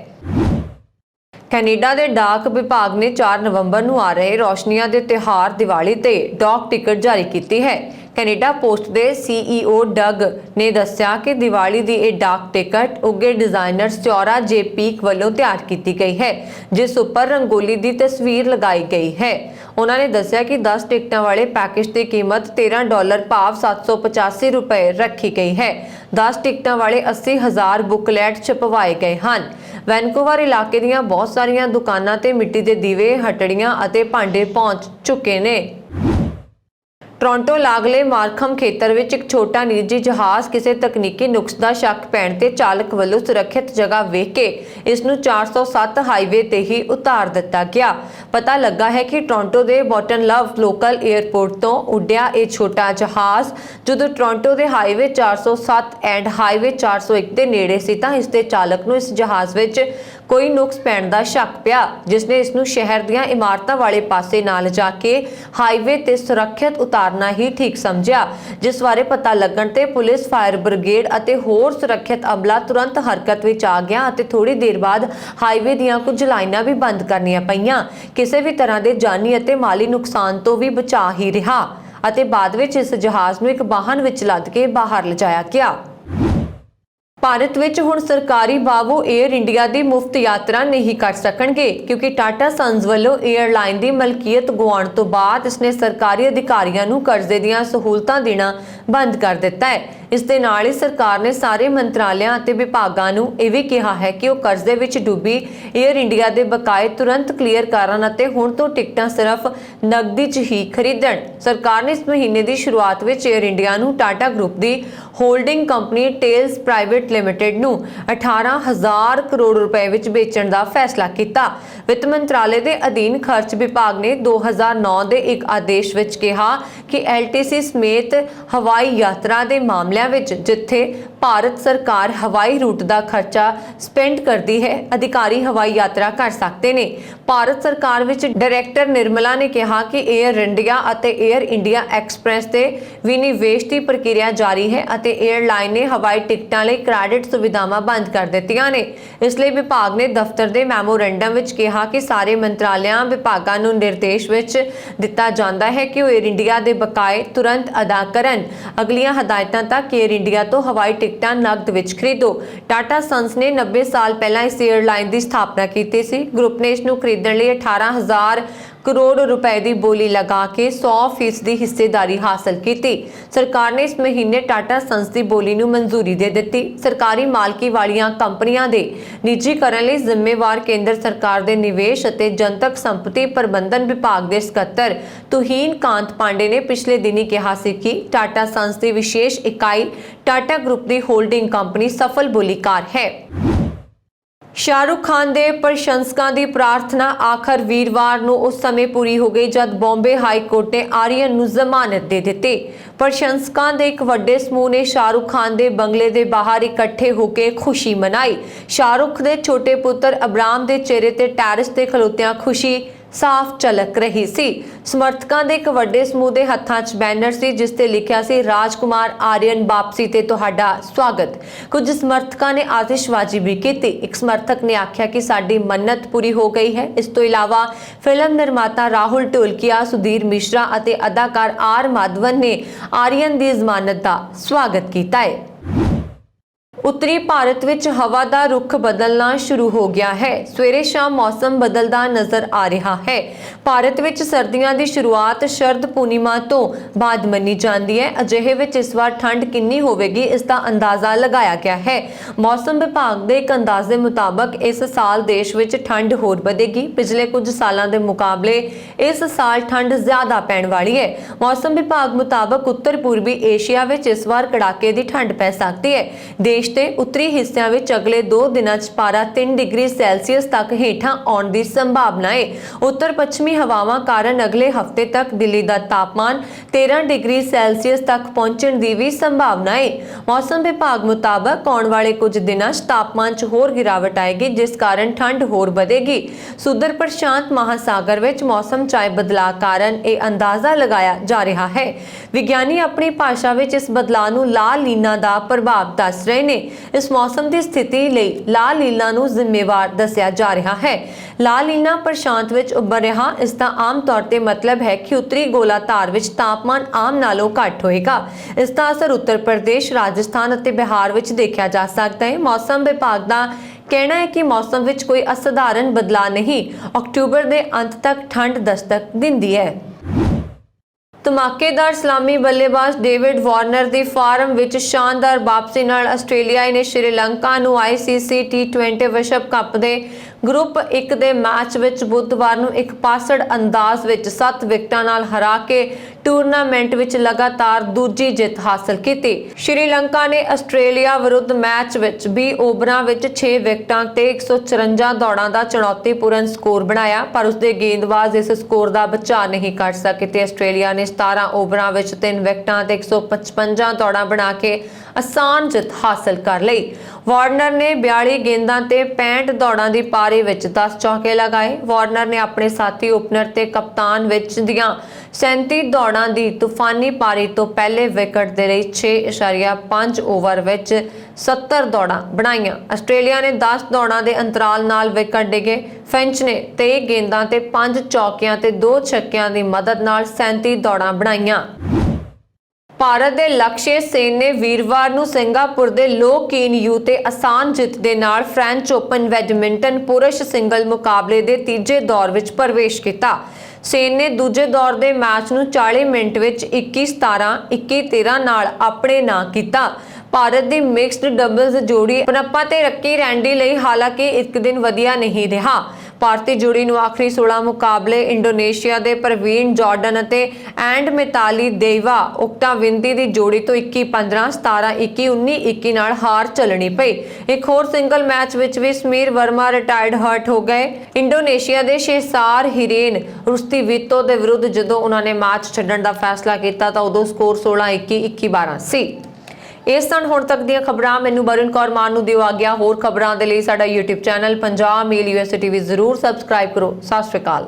ਕੈਨੇਡਾ ਦੇ ਡਾਕ ਵਿਭਾਗ ਨੇ 4 ਨਵੰਬਰ ਨੂੰ ਆ ਰਹੇ ਰੋਸ਼ਨੀਆਂ ਦੇ ਤਿਉਹਾਰ ਦੀਵਾਲੀ ਤੇ ਡਾਕ ਟਿਕਟ ਜਾਰੀ ਕੀਤੀ ਹੈ। ਕੈਨੇਡਾ ਪੋਸਟ ਦੇ CEO ਡਗ ਨੇ ਦੱਸਿਆ ਕਿ ਦੀਵਾਲੀ ਦੀ ਇਹ ਡਾਕ ਟਿਕਟ ਉੱਘੇ ਡਿਜ਼ਾਈਨਰ ਸਿਓਰਾ ਜੇ ਪੀਕ ਵੱਲੋਂ ਤਿਆਰ ਕੀਤੀ ਗਈ ਹੈ, ਜਿਸ ਉੱਪਰ ਰੰਗੋਲੀ ਦੀ ਤਸਵੀਰ ਲਗਾਈ ਗਈ ਹੈ। ਉਹਨਾਂ ਨੇ ਦੱਸਿਆ ਕਿ 10 ਟਿਕਟਾਂ ਵਾਲੇ ਪੈਕੇਜ ਦੀ ਕੀਮਤ $13 ਭਾਵ 785 ਰੁਪਏ ਰੱਖੀ ਗਈ ਹੈ। 10 ਟਿਕਟਾਂ ਵਾਲੇ 80,000 ਬੁਕਲੈਟ ਛਪਵਾਏ ਗਏ ਹਨ। ਵੈਨਕੂਵਰ ਇਲਾਕੇ ਦੀਆਂ ਬਹੁਤ ਸਾਰੀਆਂ ਦੁਕਾਨਾਂ ਤੇ ਮਿੱਟੀ ਦੇ ਦੀਵੇ, ਹਟੜੀਆਂ ਅਤੇ ਭਾਂਡੇ ਪਹੁੰਚ ਚੁੱਕੇ ਨੇ। ਟੋਰਾਂਟੋ ਲਾਗਲੇ ਮਾਰਖਮ ਖੇਤਰ ਵਿੱਚ ਇੱਕ ਛੋਟਾ ਨਿੱਜੀ ਜਹਾਜ਼ ਕਿਸੇ ਤਕਨੀਕੀ ਨੁਕਸ ਦਾ ਸ਼ੱਕ ਪੈਣ ਤੇ ਚਾਲਕ ਵੱਲੋਂ ਸੁਰੱਖਿਅਤ ਜਗ੍ਹਾ ਵੇਖ ਕੇ ਇਸ ਨੂੰ 407 ਹਾਈਵੇ ਤੇ ਹੀ ਉਤਾਰ ਦਿੱਤਾ ਗਿਆ। ਪਤਾ ਲੱਗਾ ਹੈ ਕਿ ਟੋਰਾਂਟੋ ਦੇ ਬੋਟਨ ਲਵ ਲੋਕਲ 에ਅਰਪੋਰਟ ਤੋਂ ਉੱਡਿਆ ਇਹ ਛੋਟਾ ਜਹਾਜ਼ ਜਦੋਂ ਟੋਰਾਂਟੋ ਦੇ ਹਾਈਵੇ 407 ਐਂਡ ਹਾਈਵੇ 401 ਦੇ ਨੇੜੇ ਸੀ ਤਾਂ ਇਸ ਦੇ ਚਾਲਕ ਨੂੰ ਇਸ ਜਹਾਜ਼ ਵਿੱਚ ਕੋਈ ਨੁਕਸ ਪੈਣ ਦਾ ਸ਼ੱਕ ਪਿਆ, ਜਿਸ ਨੇ ਇਸ ਨੂੰ ਸ਼ਹਿਰ ਦੀਆਂ ਇਮਾਰਤਾਂ ਵਾਲੇ ਪਾਸੇ ਨਾਲ ਜਾ ਕੇ ਹਾਈਵੇ ਤੇ ਸੁਰੱਖਿਅਤ ਉਤਾਰਨਾ ਹੀ ਠੀਕ ਸਮਝਿਆ, ਜਿਸ ਬਾਰੇ ਪਤਾ ਲੱਗਣ ਤੇ ਪੁਲਿਸ, ਫਾਇਰ ਬ੍ਰਿਗੇਡ ਅਤੇ ਹੋਰ ਸੁਰੱਖਿਅਤ ਅਮਲਾ ਤੁਰੰਤ ਹਰਕਤ ਵਿੱਚ ਆ ਗਿਆ ਅਤੇ ਥੋੜੀ ਦੇਰ ਬਾਅਦ ਹਾਈਵੇ ਦੀਆਂ ਕੁਝ ਲਾਈਨਾਂ ਵੀ ਬੰਦ ਕਰਨੀਆਂ ਪਈਆਂ। ਕਿਸੇ ਵੀ ਤਰ੍ਹਾਂ ਦੇ ਜਾਨੀ ਅਤੇ ਮਾਲੀ ਨੁਕਸਾਨ ਤੋਂ ਵੀ ਬਚਾ ਹੀ ਰਿਹਾ ਅਤੇ ਬਾਅਦ ਵਿੱਚ ਇਸ ਜਹਾਜ਼ ਨੂੰ ਇੱਕ ਵਾਹਨ ਵਿੱਚ ਲੱਦ ਕੇ ਬਾਹਰ ਲਿਜਾਇਆ ਗਿਆ। ਭਾਰਤ ਵਿੱਚ ਹੁਣ ਸਰਕਾਰੀ ਬਾਬੂ 에ਅਰ ਇੰਡੀਆ ਦੀ ਮੁਫਤ ਯਾਤਰਾ ਨਹੀਂ ਕਰ ਸਕਣਗੇ, ਕਿਉਂਕਿ ਟਾਟਾ ਸੰਸ ਵੱਲੋਂ 에ਅਰਲਾਈਨ ਦੀ ਮਲਕੀਅਤ ਗੁਆਉਣ ਤੋਂ ਬਾਅਦ ਇਸਨੇ ਸਰਕਾਰੀ ਅਧਿਕਾਰੀਆਂ ਨੂੰ ਕਰਜ਼ੇ ਦੀਆਂ ਸਹੂਲਤਾਂ ਦੇਣਾ ਬੰਦ ਕਰ ਦਿੱਤਾ ਹੈ। ਇਸ ਦੇ ਨਾਲ ਹੀ ਸਰਕਾਰ ਨੇ ਸਾਰੇ ਮੰਤਰਾਲਿਆਂ ਅਤੇ ਵਿਭਾਗਾਂ ਨੂੰ ਇਹ ਵੀ ਕਿਹਾ ਹੈ ਕਿ ਉਹ ਕਰਜ਼ੇ ਵਿੱਚ ਡੁੱਬੀ 에ਅਰ ਇੰਡੀਆ ਦੇ ਬਕਾਏ ਤੁਰੰਤ ਕਲੀਅਰ ਕਰਨ ਅਤੇ ਹੁਣ ਤੋਂ ਟਿਕਟਾਂ ਸਿਰਫ ਨਕਦੀ 'ਚ ਹੀ ਖਰੀਦਣ। ਸਰਕਾਰ ਨੇ ਇਸ ਮਹੀਨੇ ਦੀ ਸ਼ੁਰੂਆਤ ਵਿੱਚ 에ਅਰ ਇੰਡੀਆ ਨੂੰ ਟਾਟਾ ਗਰੁੱਪ ਦੀ holding company tales private limited ਨੂੰ 18,000 ਕਰੋੜ ਰੁਪਏ ਵਿੱਚ ਵੇਚਣ ਦਾ ਫੈਸਲਾ ਕੀਤਾ। ਵਿੱਤ ਮੰਤਰਾਲੇ ਦੇ ਅਧੀਨ ਖਰਚ ਵਿਭਾਗ ਨੇ 2009 ਦੇ ਇੱਕ ਆਦੇਸ਼ ਵਿੱਚ ਕਿਹਾ ਕਿ LTC ਸਮੇਤ ਹਵਾਈ ਯਾਤਰਾ ਦੇ ਮਾਮਲਿਆਂ ਵਿੱਚ ਜਿੱਥੇ ਭਾਰਤ ਸਰਕਾਰ ਹਵਾਈ ਰੂਟ ਦਾ ਖਰਚਾ ਸਪੈਂਡ ਕਰਦੀ ਹੈ, ਅਧਿਕਾਰੀ ਹਵਾਈ ਯਾਤਰਾ ਕਰ ਸਕਦੇ ਨੇ। ਭਾਰਤ ਸਰਕਾਰ ਵਿੱਚ ਡਾਇਰੈਕਟਰ ਨਿਰਮਲਾ ਨੇ ਕਿਹਾ ਕਿ 에ਅਰ ਇੰਡੀਆ ਅਤੇ 에ਅਰ ਇੰਡੀਆ ਐਕਸਪ੍ਰੈਸ ਤੇ ਵਿਨਿਵੇਸ਼ ਦੀ ਪ੍ਰਕਿਰਿਆ ਜਾਰੀ ਹੈ ਅਤੇ 에ਅਰਲਾਈਨ ਨੇ ਹਵਾਈ ਟਿਕਟਾਂ ਲਈ ਕ੍ਰੈਡਿਟ ਸੁਵਿਧਾਵਾਂ ਬੰਦ ਕਰ ਦਿੱਤੀਆਂ ਨੇ। ਇਸ ਲਈ ਵਿਭਾਗ ਨੇ ਦਫ਼ਤਰ ਦੇ ਮੈਮੋਰੈਂਡਮ ਵਿੱਚ ਕਿਹਾ ਕਿ ਸਾਰੇ ਮੰਤਰਾਲਿਆਂ ਵਿਭਾਗਾਂ ਨੂੰ ਨਿਰਦੇਸ਼ ਵਿੱਚ ਦਿੱਤਾ ਜਾਂਦਾ ਹੈ ਕਿ ਉਹ 에ਅਰ ਇੰਡੀਆ ਦੇ ਬਕਾਏ ਤੁਰੰਤ ਅਦਾ ਕਰਨ। ਅਗਲੀਆਂ ਹਦਾਇਤਾਂ ਤੱਕ 에ਅਰ ਇੰਡੀਆ ਤੋਂ ਹਵਾਈ ਟਿਕਟਾਂ ਨਕਦ ਵਿੱਚ ਖਰੀਦੋ। ਟਾਟਾ ਸੰਸ ਨੇ 90 ਸਾਲ ਪਹਿਲਾਂ ਇਸ 에ਅਰਲਾਈਨ ਦੀ ਸਥਾਪਨਾ ਕੀਤੀ ਸੀ। ਗਰੁੱਪ ਨੇ ਇਸ ਨੂੰ ਖਰੀਦਣ ਲਈ 18,000 करोड़ रुपए की बोली लगा के 100% हिस्सेदारी हासिल की। सरकार ने इस महीने टाटा संस की बोली नूं मंजूरी दे दी। सरकारी मालकी वालियां कंपनियां दे निजीकरण लई जिम्मेवार केंद्र सरकार के निवेश ਅਤੇ जनतक संपत्ति प्रबंधन विभाग के ਸਕੱਤਰ तुहीन कांत पांडे ने पिछले दिनी कहा सी कि टाटा संस की विशेष इकाई टाटा ग्रुप की होल्डिंग कंपनी सफल बोलीकार है। शाहरुख खान के प्रशंसकों की प्रार्थना आखिर वीरवार को उस समय पूरी हो गई जब बॉम्बे हाई कोर्ट ने आर्यन को जमानत दे दी। प्रशंसकों के एक वड्डे समूह ने शाहरुख खान के बंगले के बाहर इकट्ठे होकर खुशी मनाई। शाहरुख के छोटे पुत्र अब्राम के चेहरे ते टैरिस ते खलोतियां खुशी साफ झलक रही सी। समर्थकों के एक वड्डे समूह के हत्थां 'च बैनर सी जिस ते लिखिया सी राजकुमार आर्यन वापसी ते तुहाडा स्वागत। कुछ समर्थकों ने आतिशबाजी भी की। एक समर्थक ने आख्या कि साडी मन्नत पूरी हो गई है। इस तो इलावा फिल्म निर्माता राहुल ढोलकिया, सुधीर मिश्रा और अदाकार आर माधवन ने आर्यन की जमानत का स्वागत किया है। उत्तरी भारत विच हवा का रुख बदलना शुरू हो गया है। सवेरे शाम मौसम बदलता नजर आ रहा है। भारत विच सर्दियों की शुरुआत शरद पूर्णिमा तो बाद मनी जाती है। अजिहे विच इस बार ठंड कितनी होवेगी इसका अंदाजा लगाया गया है। मौसम विभाग के एक अंदाजे मुताबक इस साल देश विच ठंड होर बढ़ेगी। पिछले कुछ सालों के मुकाबले इस साल ठंड ज्यादा पैण वाली है। मौसम विभाग मुताबक उत्तर पूर्वी एशिया विच इस बार कड़ाके की ठंड पै सकती है। देश के उत्तरी हिस्सों में अगले 2 दिनों पारा 3 डिग्री सैल्सीयस तक हेठां आउण की संभावना है। उत्तर पश्चिमी हवावां कारण अगले हफ्ते तक दिल्ली का तापमान 13 डिग्री सैल्सीयस तक पहुंचने की भी संभावना है। मौसम विभाग मुताबक आने वाले कुछ दिनों तापमान च होर गिरावट आएगी जिस कारण ठंड होर बढ़ेगी। सुदूर प्रशांत महासागर विच मौसम च आए बदलाव कारण यह अंदाजा लगाया जा रहा है। विज्ञानी अपनी भाषा विच इस बदलाव नूं ला लीना का प्रभाव दस रहे हैं। इस मौसम की स्थिति लई ला लीना नूं जिम्मेवार दस्या जा रहा है। ला लीना प्रशांत विच उभर रहा। इसका आम तौर पर मतलब है कि उत्तरी गोलाधार विच तापमान आम नालों घट होएगा। इसका असर उत्तर प्रदेश, राजस्थान और बिहार विच देखा जा सकता है। मौसम विभाग का कहना है कि मौसम विच कोई असाधारण बदलाव नहीं। अक्तूबर के अंत तक ठंड दस्तक दिंदी है। धमाकेदार सलामी बल्लेबाज डेविड वार्नर की फार्म विच शानदार वापसी नाल आस्ट्रेलिया ने श्रीलंका नूं ICC T20 विश्व कप के ग्रुप 1 के मैच विच बुधवार नूं एक पासड़ अंदाज विच 7 विकेटां नाल हरा के टूरनामेंट विच लगातार दूजी जित हासिल की। श्रीलंका ने आस्ट्रेलिया विरुद्ध मैच विच 20 ओवरां विच 6 विकेटां ते 154 दौड़ां का चुनौतीपूर्ण स्कोर बनाया पर उसके गेंदबाज इस स्कोर का बचाव नहीं कर सके। आस्ट्रेलिया ने 17 ओवरां विच 3 विकेटां ते 155 दौड़ां बना के आसान जित हासिल कर ली। वार्नर ने 42 गेंदां ते 65 दौड़ां की पारी विच 10 चौके लगाए। वार्नर ने अपने साथी ओपनर ते कप्तान विच दियां 37 दौड़ां की तूफानी पारी तो पहले विकेट दे लई 6.5 ओवर विच 70 दौड़ां बनाईयां। आस्ट्रेलिया ने 10 दौड़ां के अंतराल नाल विकेट डिगे। फिंच ने 23 गेंदां ते 5 चौकियां ते 2 छक्कियां की मदद नाल 37 दौड़ां बनाईयां। भारत के लक्ष्य सेन ने वीरवार नूं सिंगापुर के लो कीन यू ते आसान जित दे नाल फ्रेंच ओपन बैडमिंटन पुरुष सिंगल मुकाबले के तीजे दौर विच प्रवेश किया। सेन ने दूजे दौर के मैच नूं 40 मिनट विच 21-17, 21-13 नाल अपने नां किया। भारत की मिक्सड डबल्स जोड़ी पनप्पा ते रक्की रैंडी लई हालांकि एक दिन वधिया नहीं रहा। भारतीय जोड़ी नूं आखिरी 16 मुकाबले इंडोनेशिया के प्रवीण जॉर्डन और एंड मिताली देवा ओक्टाविंदी की जोड़ी तो 21-15, 17-21, 19-21 नाल हार चलनी पई। एक होर सिंगल मैच विच भी समीर वर्मा रिटायर्ड हर्ट हो गए। इंडोनेशिया के शेसार हिरेन रुस्तिवितो के विरुद्ध जदों उन्होंने मैच छड्डण का फैसला किया तो उदों स्कोर 16-21, 21-12 सी। इस सन हुण तक ਦੀਆਂ ਖਬਰਾਂ ਮੈਨੂੰ ਵरुण ਕੌਰ ਮਾਨ ਨੂੰ ਦਿਓ ਆ ਗਿਆ। ਹੋਰ ਖਬਰਾਂ ਦੇ ਲਈ ਸਾਡਾ YouTube ਚੈਨਲ ਪੰਜਾਬ ਮੇਲ USA TV ਜ਼ਰੂਰ ਸਬਸਕ੍ਰਾਈਬ ਕਰੋ। ਸਤਿ ਸ਼੍ਰੀ ਅਕਾਲ।